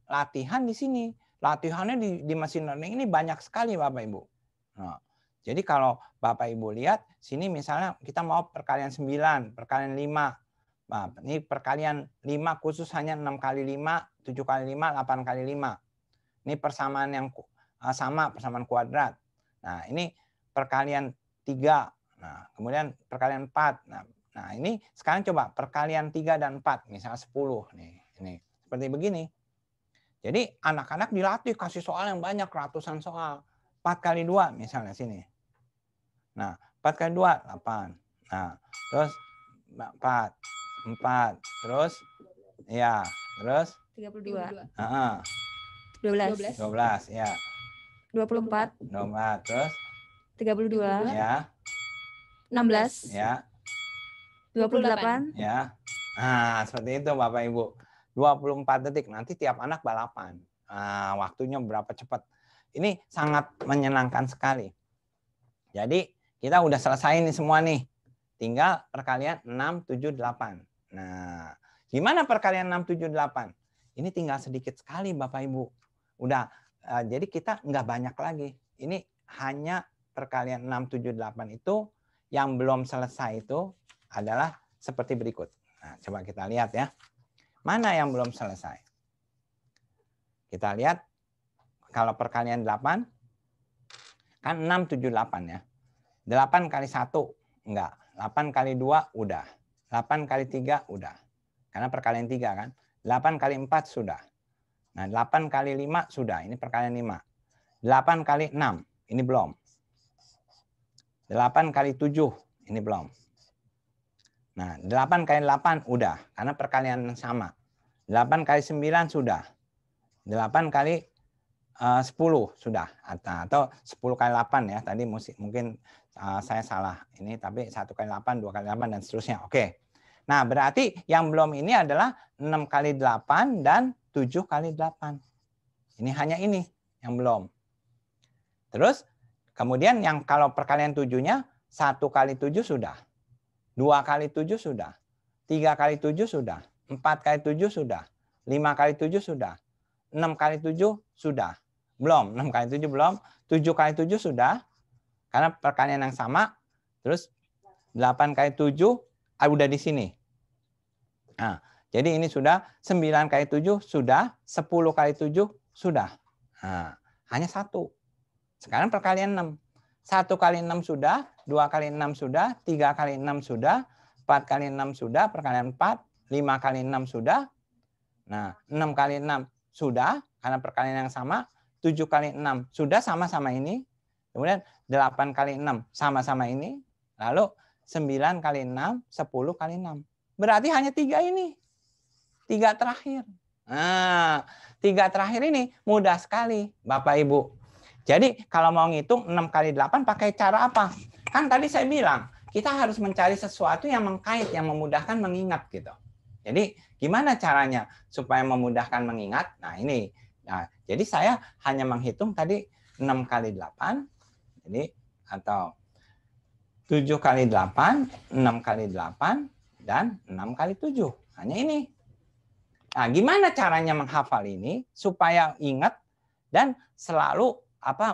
latihan di sini. Latihannya di mesin learning ini banyak sekali Bapak Ibu. Nah, jadi kalau Bapak Ibu lihat sini misalnya kita mau perkalian 9, perkalian 5. Nah, ini perkalian 5 khusus hanya 6 kali 5, 7 kali 5, 8 kali 5. Ini persamaan yang sama, persamaan kuadrat. Nah, ini perkalian 3. Nah, kemudian perkalian 4. Nah, ini sekarang coba perkalian 3 dan 4, misalnya 10 nih. Ini seperti begini. Jadi anak-anak dilatih kasih soal yang banyak, ratusan soal. 4 kali 2 misalnya sini. Nah, 4 kali 2, 8. Nah, terus 4, terus Ya, terus?
32.
12. 12, ya.
24.
24, terus?
32.
Ya.
16.
Ya.
28.
Ya. Nah, seperti itu Bapak Ibu. 24 detik, nanti tiap anak balapan. Nah, waktunya berapa cepat. Ini sangat menyenangkan sekali. Jadi, kita udah selesai nih semua nih. Tinggal perkalian 6, 7, 8. Nah, gimana perkalian 6, 7, 8? Ini tinggal sedikit sekali Bapak Ibu. Udah, jadi kita nggak banyak lagi. Ini hanya perkalian 6, 7, 8 itu yang belum selesai itu adalah seperti berikut. Nah, coba kita lihat ya. Mana yang belum selesai? Kita lihat kalau perkalian 8 kan 6, 7, 8 ya. 8 kali 1 enggak. 8 kali 2 udah. 8 kali 3 udah. Karena perkalian 3 kan. 8 kali 4 sudah. Nah, 8 kali 5 sudah. Ini perkalian 5. 8 kali 6 ini belum. 8 kali 7 ini belum. Nah, 8 kali 8 udah. Karena perkalian sama. 8 kali 9 sudah. 8 kali 10 sudah. Atau 10 kali 8 ya. Tadi mungkin saya salah. Ini tapi 1 kali 8, 2 kali 8 dan seterusnya. Oke. Nah, berarti yang belum ini adalah 6 kali 8 dan 7 kali 8. Ini hanya ini yang belum. Terus kemudian yang kalau perkalian 7-nya 1 kali 7 sudah. 2 kali 7 sudah. 3 kali 7 sudah. 4 kali 7 sudah. 5 kali 7 sudah. 6 kali 7 sudah. Belum. 6 kali 7 belum. 7 kali 7 sudah. Karena perkalian yang sama. Terus 8 kali 7 udah di sini. Nah, jadi ini sudah 9 kali 7 sudah. 10 kali 7 sudah. Nah, hanya 1. Sekarang perkalian 6. 1 kali 6 sudah, 2 kali 6 sudah, 3 kali 6 sudah, 4 kali 6 sudah, perkalian 4, 5 kali 6 sudah. Nah, 6 kali 6 sudah, karena perkalian yang sama, 7 kali 6 sudah sama-sama ini. Kemudian 8 kali 6 sama-sama ini. Lalu 9 kali 6, 10 kali 6. Berarti hanya 3 ini. 3 terakhir. Nah, 3 terakhir ini mudah sekali Bapak Ibu. Jadi kalau mau ngitung 6 kali 8 pakai cara apa? Kan tadi saya bilang, kita harus mencari sesuatu yang mengkait, yang memudahkan mengingat gitu. Jadi gimana caranya supaya memudahkan mengingat? Nah ini. Nah, jadi saya hanya menghitung tadi 6 kali 8. Jadi atau 7 kali 8, 6 kali 8, dan 6 kali 7. Hanya ini. Nah, gimana caranya menghafal ini supaya ingat dan selalu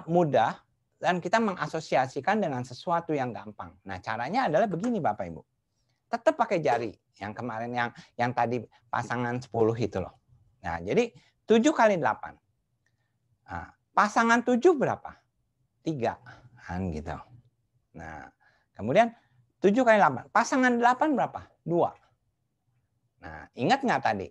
mudah dan kita mengasosiasikan dengan sesuatu yang gampang. Nah, caranya adalah begini Bapak Ibu. Tetap pakai jari. Yang kemarin yang tadi pasangan 10 itu loh. Nah, jadi 7 kali 8. Nah, pasangan 7 berapa? 3. Kan gitu. Nah, kemudian 7 kali 8. Pasangan 8 berapa? 2. Nah, ingat nggak tadi?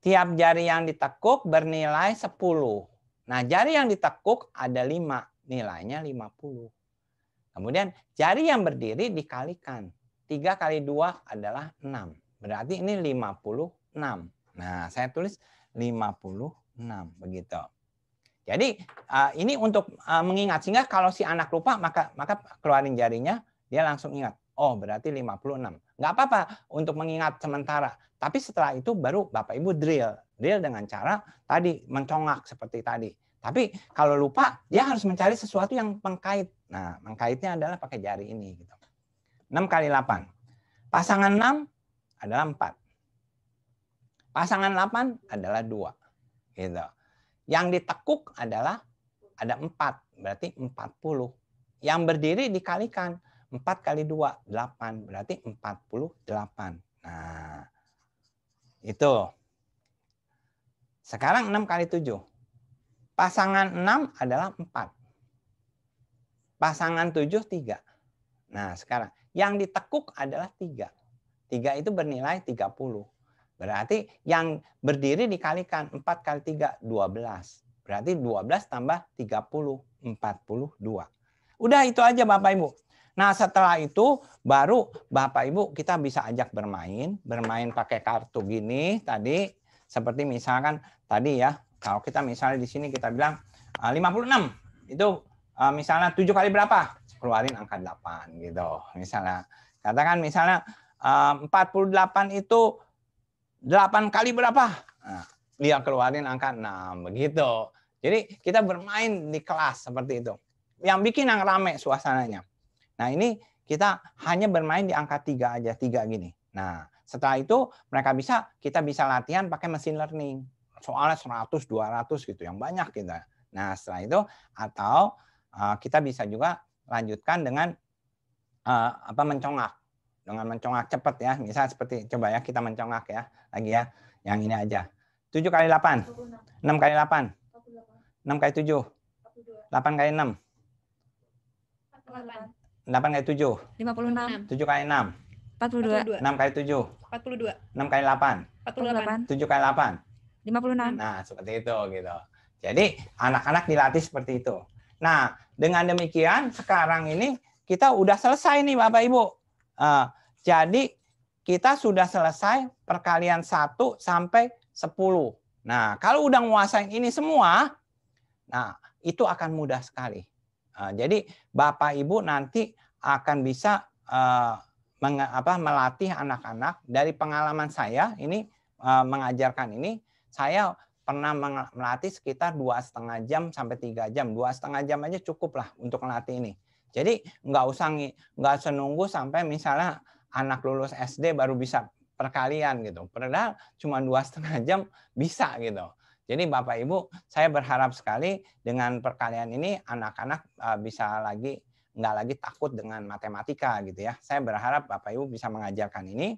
Tiap jari yang ditekuk bernilai 10. Nah, jari yang ditekuk ada 5, nilainya 50. Kemudian jari yang berdiri dikalikan. 3 kali 2 adalah 6. Berarti ini 56. Nah, saya tulis 56 begitu. Jadi ini untuk mengingat, sehingga kalau si anak lupa maka keluarin jarinya, dia langsung ingat. Oh, berarti 56. Nggak apa-apa untuk mengingat sementara. Tapi setelah itu baru Bapak Ibu drill dengan cara tadi mencongak seperti tadi. Tapi kalau lupa, dia harus mencari sesuatu yang mengkait. Nah, mengkaitnya adalah pakai jari ini. Gitu. 6 kali 8. Pasangan 6 adalah 4. Pasangan 8 adalah 2. Gitu. Yang ditekuk adalah ada 4. Berarti 40. Yang berdiri dikalikan. 4 kali 2, 8. Berarti 48. Nah, itu. Sekarang 6 kali 7. Pasangan 6 adalah 4. Pasangan 7, 3. Nah, sekarang yang ditekuk adalah 3. 3 itu bernilai 30. Berarti yang berdiri dikalikan 4 kali 3, 12. Berarti 12 tambah 30, 42. Udah itu aja Bapak Ibu. Nah, setelah itu baru Bapak Ibu kita bisa ajak bermain pakai kartu gini tadi, seperti misalkan tadi ya, kalau kita misalnya di sini kita bilang 56, itu misalnya 7 kali berapa? Keluarin angka 8 gitu. Misalnya, katakan misalnya 48 itu 8 kali berapa? Nah, dia keluarin angka 6 begitu. Jadi kita bermain di kelas seperti itu. Yang bikin yang rame suasananya. Nah, ini kita hanya bermain di angka 3 aja, 3 gini. Nah, setelah itu kita bisa latihan pakai machine learning. Soalnya 100, 200 gitu, yang banyak gitu. Nah, setelah itu atau kita bisa juga lanjutkan dengan mencongak. Dengan mencongak cepat ya. Misalnya seperti coba ya kita mencongak ya. Lagi ya. Yang ini aja. 7 kali 8. 6 kali 8. 6 kali 7. 8 kali 6. 8 kali 7.
56.
7 kali 6.
42.
6 kali 7.
42.
6 kali 8.
48.
7 kali 8.
56.
Nah, seperti itu gitu. Jadi, anak-anak dilatih seperti itu. Nah, dengan demikian sekarang ini kita udah selesai nih Bapak Ibu. Jadi, kita sudah selesai perkalian 1 sampai 10. Nah, kalau udah nguasain ini semua, nah, itu akan mudah sekali. Jadi Bapak Ibu nanti akan bisa melatih anak-anak. Dari pengalaman saya ini mengajarkan ini, saya pernah melatih sekitar 2,5 jam sampai 3 jam. 2,5 jam aja cukup lah untuk melatih ini. Jadi nggak usah nunggu sampai misalnya anak lulus SD baru bisa perkalian gitu. Padahal cuma 2,5 jam bisa gitu. Jadi Bapak Ibu, saya berharap sekali dengan perkalian ini anak-anak bisa nggak lagi takut dengan matematika gitu ya. Saya berharap Bapak Ibu bisa mengajarkan ini.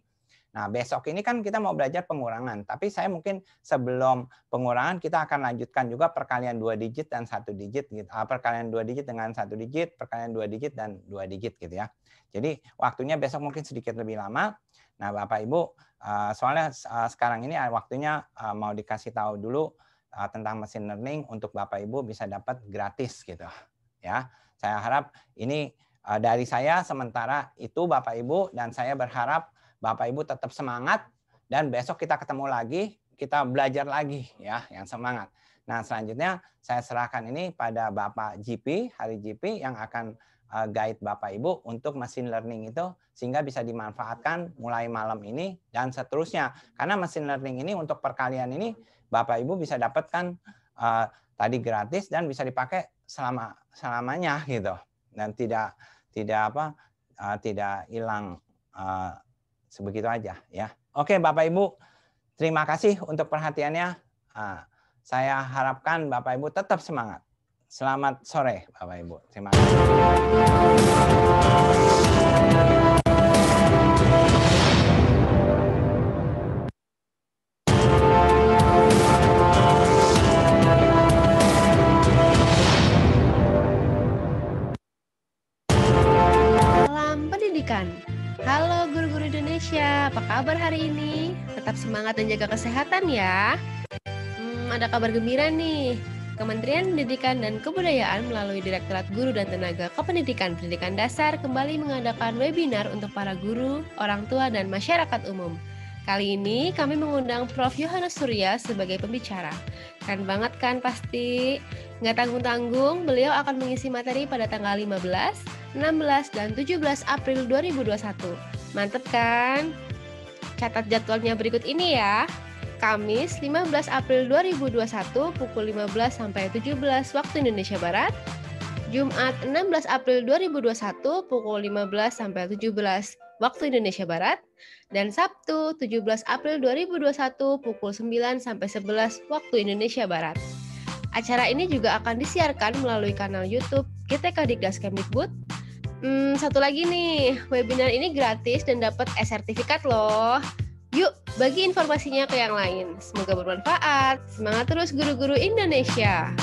Nah, besok ini kan kita mau belajar pengurangan, tapi saya mungkin sebelum pengurangan kita akan lanjutkan juga perkalian 2 digit dan 1 digit gitu. Perkalian 2 digit dengan 1 digit, perkalian 2 digit dan 2 digit gitu ya. Jadi waktunya besok mungkin sedikit lebih lama. Nah, Bapak Ibu, soalnya sekarang ini waktunya mau dikasih tahu dulu tentang machine learning untuk Bapak Ibu bisa dapat gratis gitu ya. Saya harap ini dari saya sementara itu Bapak Ibu, dan saya berharap Bapak Ibu tetap semangat dan besok kita ketemu lagi, kita belajar lagi ya, yang semangat. Nah, selanjutnya saya serahkan ini pada Bapak GP, Hari GP yang akan guide Bapak Ibu untuk machine learning itu sehingga bisa dimanfaatkan mulai malam ini dan seterusnya. Karena machine learning ini untuk perkalian ini Bapak Ibu bisa dapatkan tadi gratis dan bisa dipakai selamanya gitu. Dan tidak hilang sebegitu aja ya. Oke Bapak Ibu, terima kasih untuk perhatiannya. Saya harapkan Bapak Ibu tetap semangat. Selamat sore Bapak Ibu. Terima kasih.
Salam pendidikan. Halo guru-guru Indonesia, apa kabar hari ini? Tetap semangat dan jaga kesehatan ya. Ada kabar gembira nih. Kementerian Pendidikan dan Kebudayaan melalui Direktorat Guru dan Tenaga Kependidikan Pendidikan Dasar kembali mengadakan webinar untuk para guru, orang tua, dan masyarakat umum. Kali ini kami mengundang Prof. Yohanes Surya sebagai pembicara. Keren banget kan pasti? Nggak tanggung-tanggung, beliau akan mengisi materi pada tanggal 15, 16, dan 17 April 2021. Mantep kan? Catat jadwalnya berikut ini ya. Kamis 15 April 2021 pukul 15 sampai 17 waktu Indonesia Barat. Jumat 16 April 2021 pukul 15 sampai 17 waktu Indonesia Barat. Dan Sabtu 17 April 2021 pukul 9 sampai 11 waktu Indonesia Barat. Acara ini juga akan disiarkan melalui kanal YouTube GTK Dikdas Kemdikbud. Satu lagi nih, webinar ini gratis dan dapat e-sertifikat loh. Yuk, bagi informasinya ke yang lain. Semoga bermanfaat. Semangat terus guru-guru Indonesia.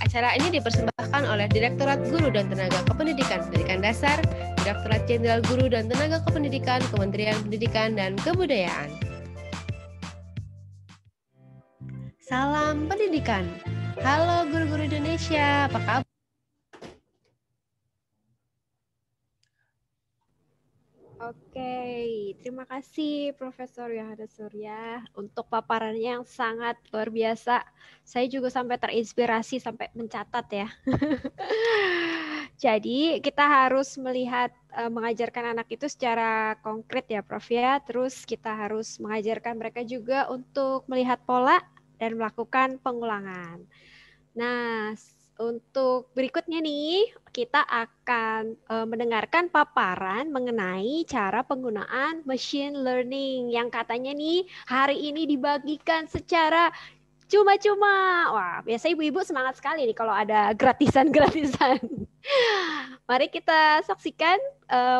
Acara ini dipersembahkan oleh Direktorat Guru dan Tenaga Kependidikan Pendidikan Dasar, Direktorat Jenderal Guru dan Tenaga Kependidikan, Kementerian Pendidikan dan Kebudayaan. Salam pendidikan. Halo guru-guru Indonesia, apa kabar?
Terima kasih Profesor Yohanes Surya untuk paparannya yang sangat luar biasa. Saya juga sampai terinspirasi sampai mencatat ya. Jadi kita harus melihat mengajarkan anak itu secara konkret ya Prof ya. Terus kita harus mengajarkan mereka juga untuk melihat pola dan melakukan pengulangan. Nah, untuk berikutnya nih, kita akan mendengarkan paparan mengenai cara penggunaan machine learning yang katanya nih hari ini dibagikan secara cuma-cuma. Wah, biasanya ibu-ibu semangat sekali nih kalau ada gratisan-gratisan. Mari kita saksikan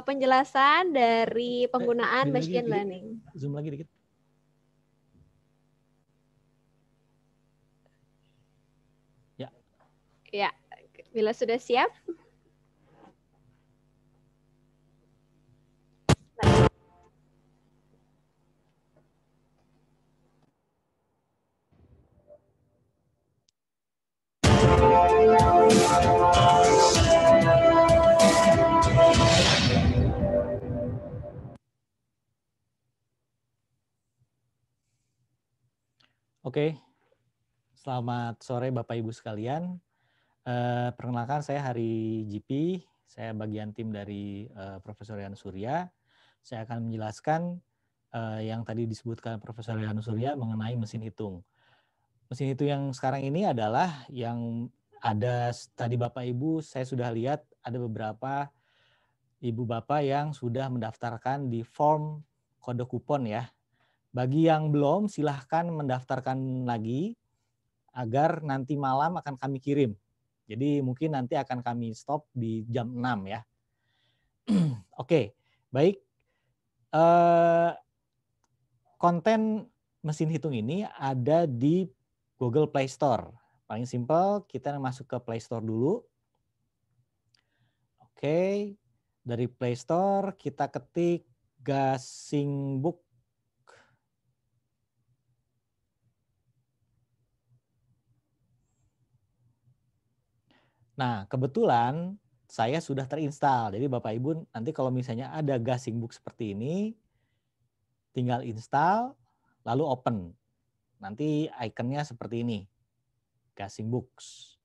penjelasan dari penggunaan machine learning.
Zoom lagi dikit.
Ya, bila sudah siap.
Oke, selamat sore Bapak Ibu sekalian. Perkenalkan saya Hari GP, saya bagian tim dari Profesor Yohanes Surya. Saya akan menjelaskan yang tadi disebutkan Profesor Yohanes Surya mengenai mesin hitung. Mesin hitung yang sekarang ini adalah yang ada tadi Bapak Ibu, saya sudah lihat ada beberapa Ibu Bapak yang sudah mendaftarkan di form kode kupon ya. Bagi yang belum silahkan mendaftarkan lagi agar nanti malam akan kami kirim. Jadi mungkin nanti akan kami stop di jam 6 ya. Oke, baik. Konten mesin hitung ini ada di Google Play Store. Paling simpel kita masuk ke Play Store dulu. Oke, dari Play Store kita ketik Gasingbook. Nah, kebetulan saya sudah terinstall. Jadi Bapak Ibu nanti kalau misalnya ada Gasingbook seperti ini, tinggal install, lalu open. Nanti ikonnya seperti ini, Gasingbooks.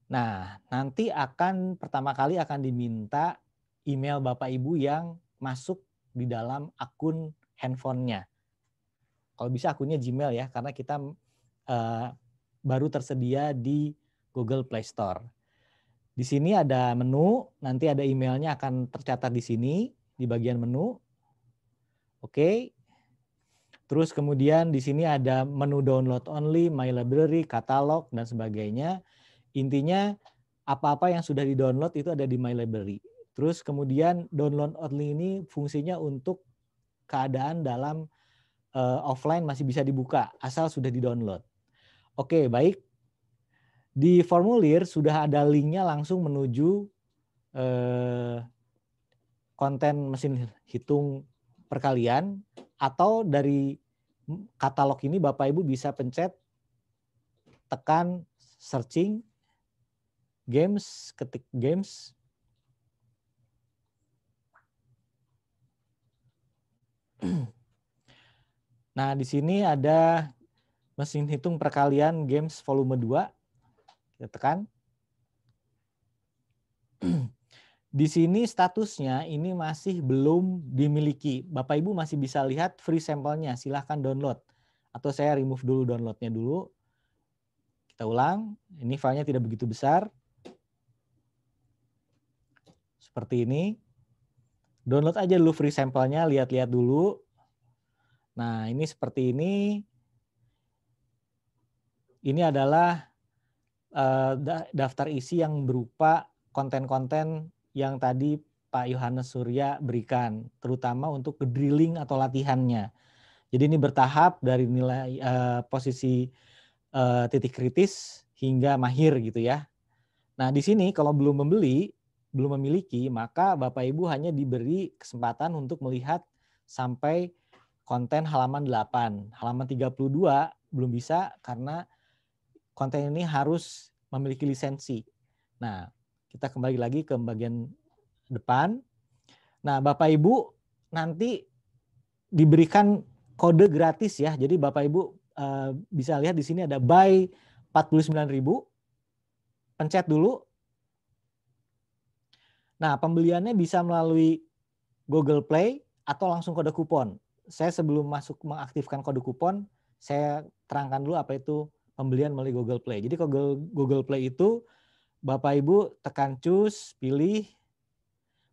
Nah, nanti pertama kali akan diminta email Bapak Ibu yang masuk di dalam akun handphonenya. Kalau bisa akunnya Gmail ya, karena kita baru tersedia di Google Play Store. Di sini ada menu, nanti ada emailnya akan tercatat di sini di bagian menu. Oke. Terus kemudian di sini ada menu download only, my library, katalog dan sebagainya. Intinya apa-apa yang sudah di-download itu ada di my library. Terus kemudian download only ini fungsinya untuk keadaan dalam offline masih bisa dibuka asal sudah di-download. Oke, baik. Di formulir sudah ada linknya langsung menuju konten mesin hitung perkalian, atau dari katalog ini Bapak Ibu bisa pencet, tekan searching, games, ketik games. Nah, di sini ada mesin hitung perkalian games volume 2. Kita tekan. Di sini statusnya ini masih belum dimiliki. Bapak Ibu masih bisa lihat free sampelnya. Silahkan download. Atau saya remove dulu downloadnya dulu. Kita ulang. Ini filenya tidak begitu besar. Seperti ini. Download aja dulu free sampelnya. Lihat-lihat dulu. Nah, ini seperti ini. Ini adalah daftar isi yang berupa konten-konten yang tadi Pak Yohanes Surya berikan, terutama untuk drilling atau latihannya. Jadi ini bertahap dari nilai posisi titik kritis hingga mahir gitu ya. Nah, di sini kalau belum memiliki, maka Bapak Ibu hanya diberi kesempatan untuk melihat sampai konten halaman 8. Halaman 32 belum bisa karena konten ini harus memiliki lisensi. Nah, kita kembali lagi ke bagian depan. Nah, Bapak Ibu nanti diberikan kode gratis ya. Jadi Bapak Ibu bisa lihat di sini ada buy 49.000. Pencet dulu. Nah, pembeliannya bisa melalui Google Play atau langsung kode kupon. Saya sebelum masuk mengaktifkan kode kupon, saya terangkan dulu apa itu pembelian melalui Google Play. Jadi Google Play itu Bapak Ibu tekan choose, pilih,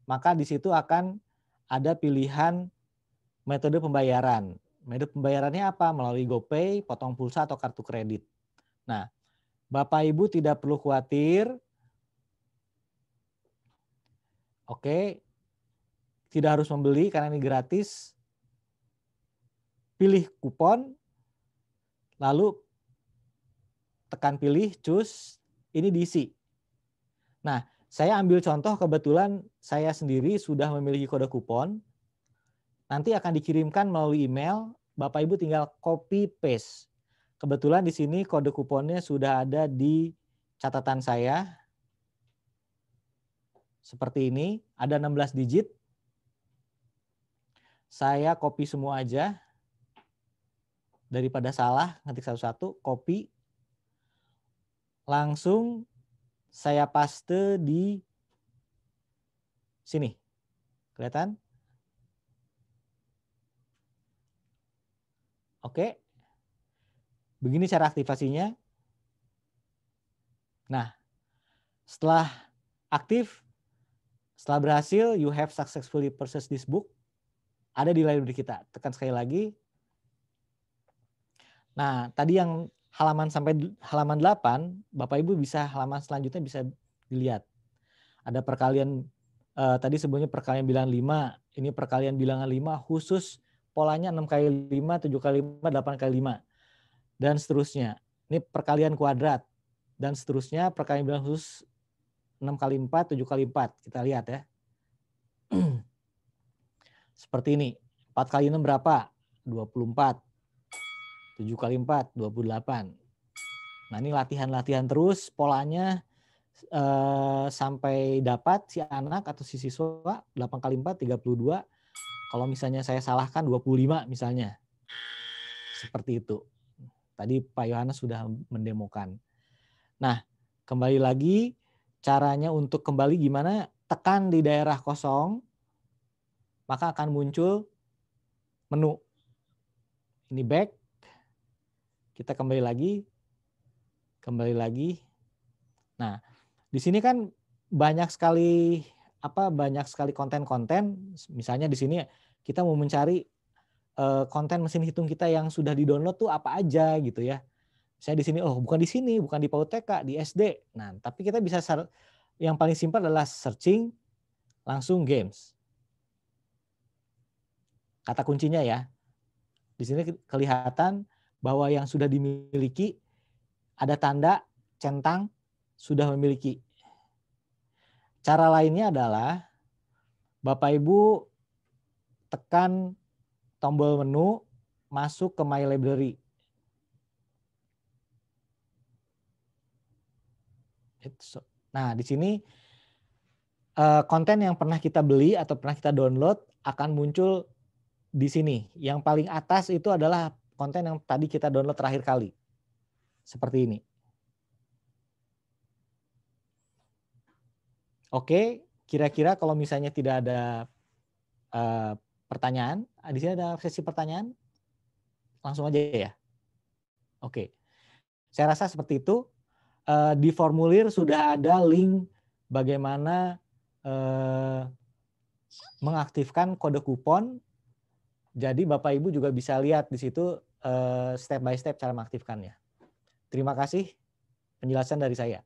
maka di situ akan ada pilihan metode pembayaran. Metode pembayarannya apa? Melalui GoPay, potong pulsa atau kartu kredit. Nah, Bapak Ibu tidak perlu khawatir. Oke, tidak harus membeli karena ini gratis. Pilih kupon, lalu tekan pilih, choose, ini diisi. Nah, saya ambil contoh kebetulan saya sendiri sudah memiliki kode kupon. Nanti akan dikirimkan melalui email, Bapak Ibu tinggal copy paste. Kebetulan di sini kode kuponnya sudah ada di catatan saya. Seperti ini, ada 16 digit. Saya copy semua aja. Daripada salah, ngetik satu-satu, copy. Langsung saya paste di sini. Kelihatan? Oke. Begini cara aktivasinya. Nah, setelah aktif, setelah berhasil, you have successfully purchased this book. Ada di library kita. Tekan sekali lagi. Nah, tadi yang halaman sampai halaman 8, Bapak Ibu bisa halaman selanjutnya bisa dilihat. Ada perkalian, tadi sebelumnya perkalian bilangan 5, ini perkalian bilangan 5 khusus polanya 6 kali 5, 7 kali 5, 8 kali 5, dan seterusnya. Ini perkalian kuadrat, dan seterusnya perkalian bilangan khusus 6 kali 4, 7 kali 4. Kita lihat ya. Seperti ini. 4 kali 6 berapa? 24. 7 kali 4, 28. Nah, ini latihan-latihan terus polanya sampai dapat si anak atau si siswa 8 kali 4, 32. Kalau misalnya saya salahkan 25 misalnya. Seperti itu. Tadi Pak Yohanes sudah mendemokan. Nah, kembali lagi caranya untuk kembali gimana? Tekan di daerah kosong, maka akan muncul menu. Ini back. Kita kembali lagi. Nah, di sini kan banyak sekali konten-konten. Misalnya di sini kita mau mencari konten mesin hitung kita yang sudah di-download tuh apa aja gitu ya. Misalnya di sini, bukan di sini, bukan di PAUD TK, di SD. Nah, tapi kita bisa yang paling simpel adalah searching langsung games. Kata kuncinya ya. Di sini kelihatan bahwa yang sudah dimiliki ada tanda centang sudah memiliki. Cara lainnya adalah Bapak Ibu tekan tombol menu masuk ke My Library. Nah, di sini konten yang pernah kita beli atau pernah kita download akan muncul di sini. Yang paling atas itu adalah konten yang tadi kita download terakhir kali. Seperti ini. Oke, kira-kira kalau misalnya tidak ada pertanyaan, di sini ada sesi pertanyaan. Langsung aja ya. Oke. Saya rasa seperti itu. Di formulir sudah ada link bagaimana mengaktifkan kode kupon. Jadi Bapak Ibu juga bisa lihat di situ step by step cara mengaktifkannya. Terima kasih penjelasan dari saya.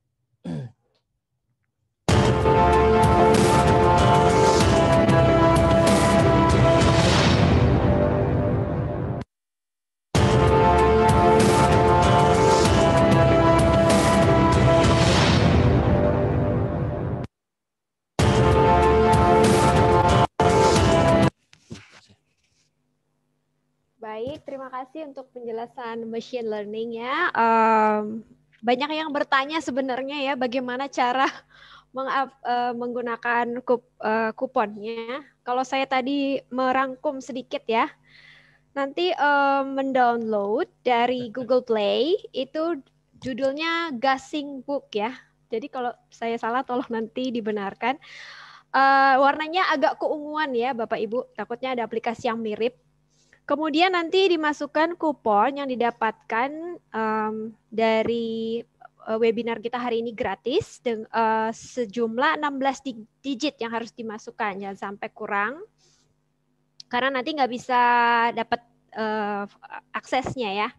Baik, terima kasih untuk penjelasan machine learning-nya. Banyak yang bertanya sebenarnya ya bagaimana cara menggunakan kuponnya. kalau saya tadi merangkum sedikit ya, nanti mendownload dari Google Play itu judulnya Gasing Book ya. Jadi kalau saya salah tolong nanti dibenarkan. Warnanya agak keunguan ya Bapak Ibu, takutnya ada aplikasi yang mirip. Kemudian nanti dimasukkan kupon yang didapatkan dari webinar kita hari ini gratis sejumlah 16 digit yang harus dimasukkan, jangan sampai kurang karena nanti nggak bisa dapat aksesnya ya.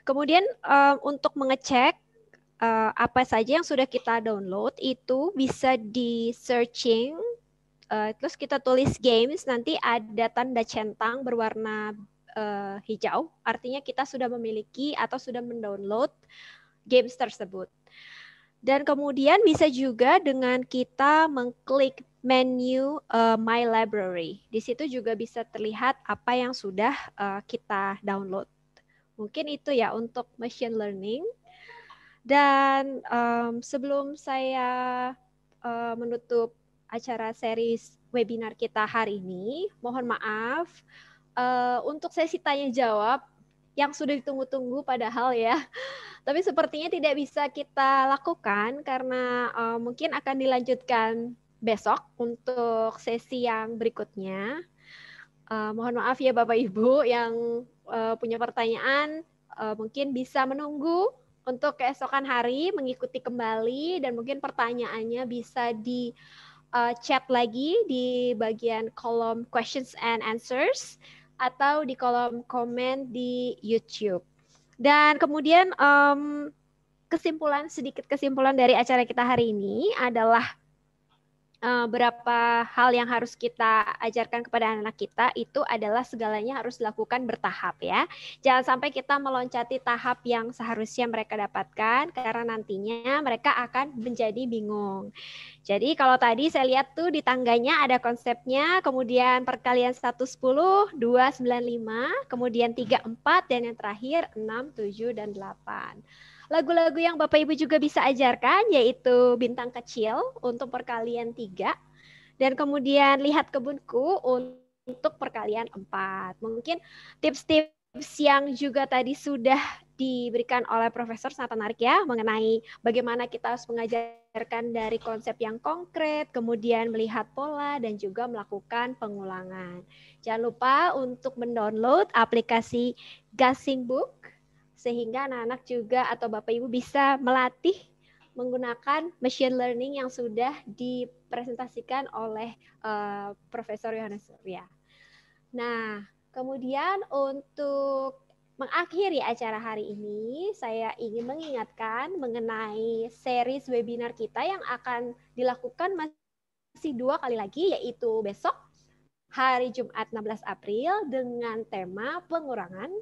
Kemudian untuk mengecek apa saja yang sudah kita download itu bisa di searching, terus kita tulis games, nanti ada tanda centang berwarna hijau, artinya kita sudah memiliki atau sudah mendownload games tersebut. Dan kemudian bisa juga dengan kita mengklik menu My Library. Di situ juga bisa terlihat apa yang sudah kita download. Mungkin itu ya untuk machine learning. Dan sebelum saya menutup acara series webinar kita hari ini, mohon maaf untuk sesi tanya jawab yang sudah ditunggu-tunggu padahal ya. Tapi sepertinya tidak bisa kita lakukan karena mungkin akan dilanjutkan besok untuk sesi yang berikutnya. Mohon maaf ya Bapak Ibu yang punya pertanyaan, mungkin bisa menunggu untuk keesokan hari mengikuti kembali dan mungkin pertanyaannya bisa di chat lagi di bagian kolom questions and answers atau di kolom komen di YouTube. Dan kemudian sedikit kesimpulan dari acara kita hari ini adalah beberapa hal yang harus kita ajarkan kepada anak-anak kita itu adalah segalanya harus dilakukan bertahap ya. Jangan sampai kita meloncati tahap yang seharusnya mereka dapatkan karena nantinya mereka akan menjadi bingung. Jadi kalau tadi saya lihat tuh di tangganya ada konsepnya, kemudian perkalian 1, 10, 2, 9, 5, kemudian 3, 4, dan yang terakhir 6, 7, dan 8. Lagu-lagu yang Bapak Ibu juga bisa ajarkan yaitu Bintang Kecil untuk perkalian 3 dan kemudian Lihat Kebunku untuk perkalian 4. Mungkin tips-tips yang juga tadi sudah diberikan oleh Profesor sangat menarik ya mengenai bagaimana kita harus mengajarkan dari konsep yang konkret, kemudian melihat pola dan juga melakukan pengulangan. Jangan lupa untuk mendownload aplikasi Gasing Book sehingga anak-anak juga atau Bapak Ibu bisa melatih menggunakan machine learning yang sudah dipresentasikan oleh Profesor Yohanes Surya. Nah, kemudian untuk mengakhiri acara hari ini, saya ingin mengingatkan mengenai series webinar kita yang akan dilakukan masih 2 kali lagi, yaitu besok hari Jumat 16 April dengan tema pengurangan.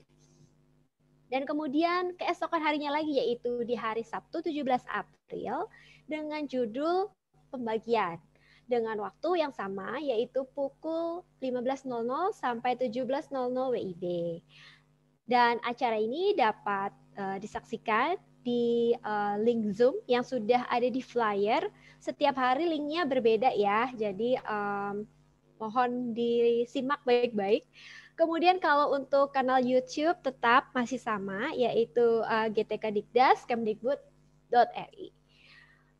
Dan kemudian keesokan harinya lagi yaitu di hari Sabtu 17 April dengan judul pembagian dengan waktu yang sama yaitu pukul 15.00 sampai 17.00 WIB. Dan acara ini dapat disaksikan di link Zoom yang sudah ada di flyer. Setiap hari linknya berbeda ya, jadi mohon disimak baik-baik. Kemudian kalau untuk kanal YouTube tetap masih sama, yaitu GTK Dikdas Kemdikbud.ri.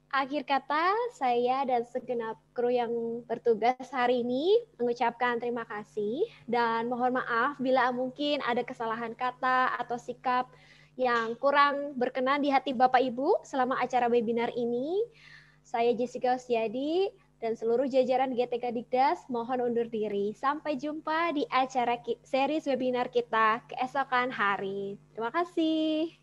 Akhir kata, saya dan segenap kru yang bertugas hari ini mengucapkan terima kasih dan mohon maaf bila mungkin ada kesalahan kata atau sikap yang kurang berkenan di hati Bapak Ibu selama acara webinar ini. Saya Jessica Ostiadi dan seluruh jajaran GTK Dikdas mohon undur diri. Sampai jumpa di acara series webinar kita keesokan hari. Terima kasih.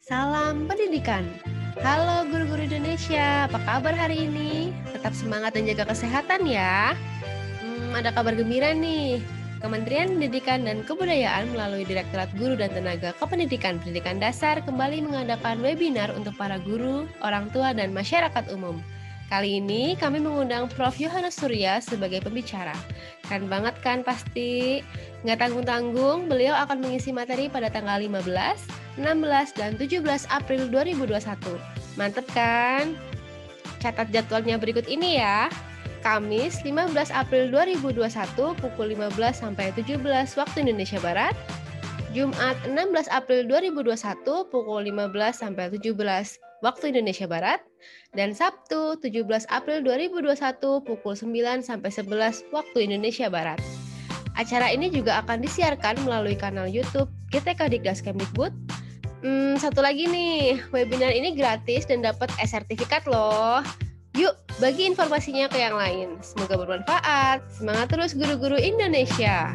Salam pendidikan. Halo guru-guru Indonesia, apa kabar hari ini? Tetap semangat dan jaga kesehatan ya. Ada kabar gembira nih. Kementerian Pendidikan dan Kebudayaan melalui Direktorat Guru dan Tenaga Kependidikan Pendidikan Dasar kembali mengadakan webinar untuk para guru, orang tua, dan masyarakat umum. Kali ini kami mengundang Prof. Yohanes Surya sebagai pembicara. Keren banget kan pasti? Nggak tanggung-tanggung, beliau akan mengisi materi pada tanggal 15, 16, dan 17 April 2021. Mantep kan? Catat jadwalnya berikut ini ya. Kamis 15 April 2021 pukul 15 sampai 17 waktu Indonesia Barat. Jumat 16 April 2021 pukul 15 sampai 17 waktu Indonesia Barat. Dan Sabtu 17 April 2021 pukul 9 sampai 11 waktu Indonesia Barat. Acara ini juga akan disiarkan melalui kanal YouTube GTK Dikdas Kemdikbud. Satu lagi nih, webinar ini gratis dan dapat e-sertifikat loh. Yuk, bagi informasinya ke yang lain. Semoga bermanfaat. Semangat terus guru-guru Indonesia.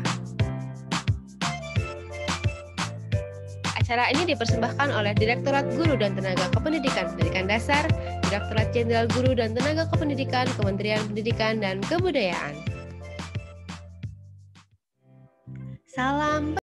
Acara ini dipersembahkan oleh Direktorat Guru dan Tenaga Kependidikan Pendidikan Dasar, Direktorat Jenderal Guru dan Tenaga Kependidikan, Kementerian Pendidikan dan Kebudayaan. Salam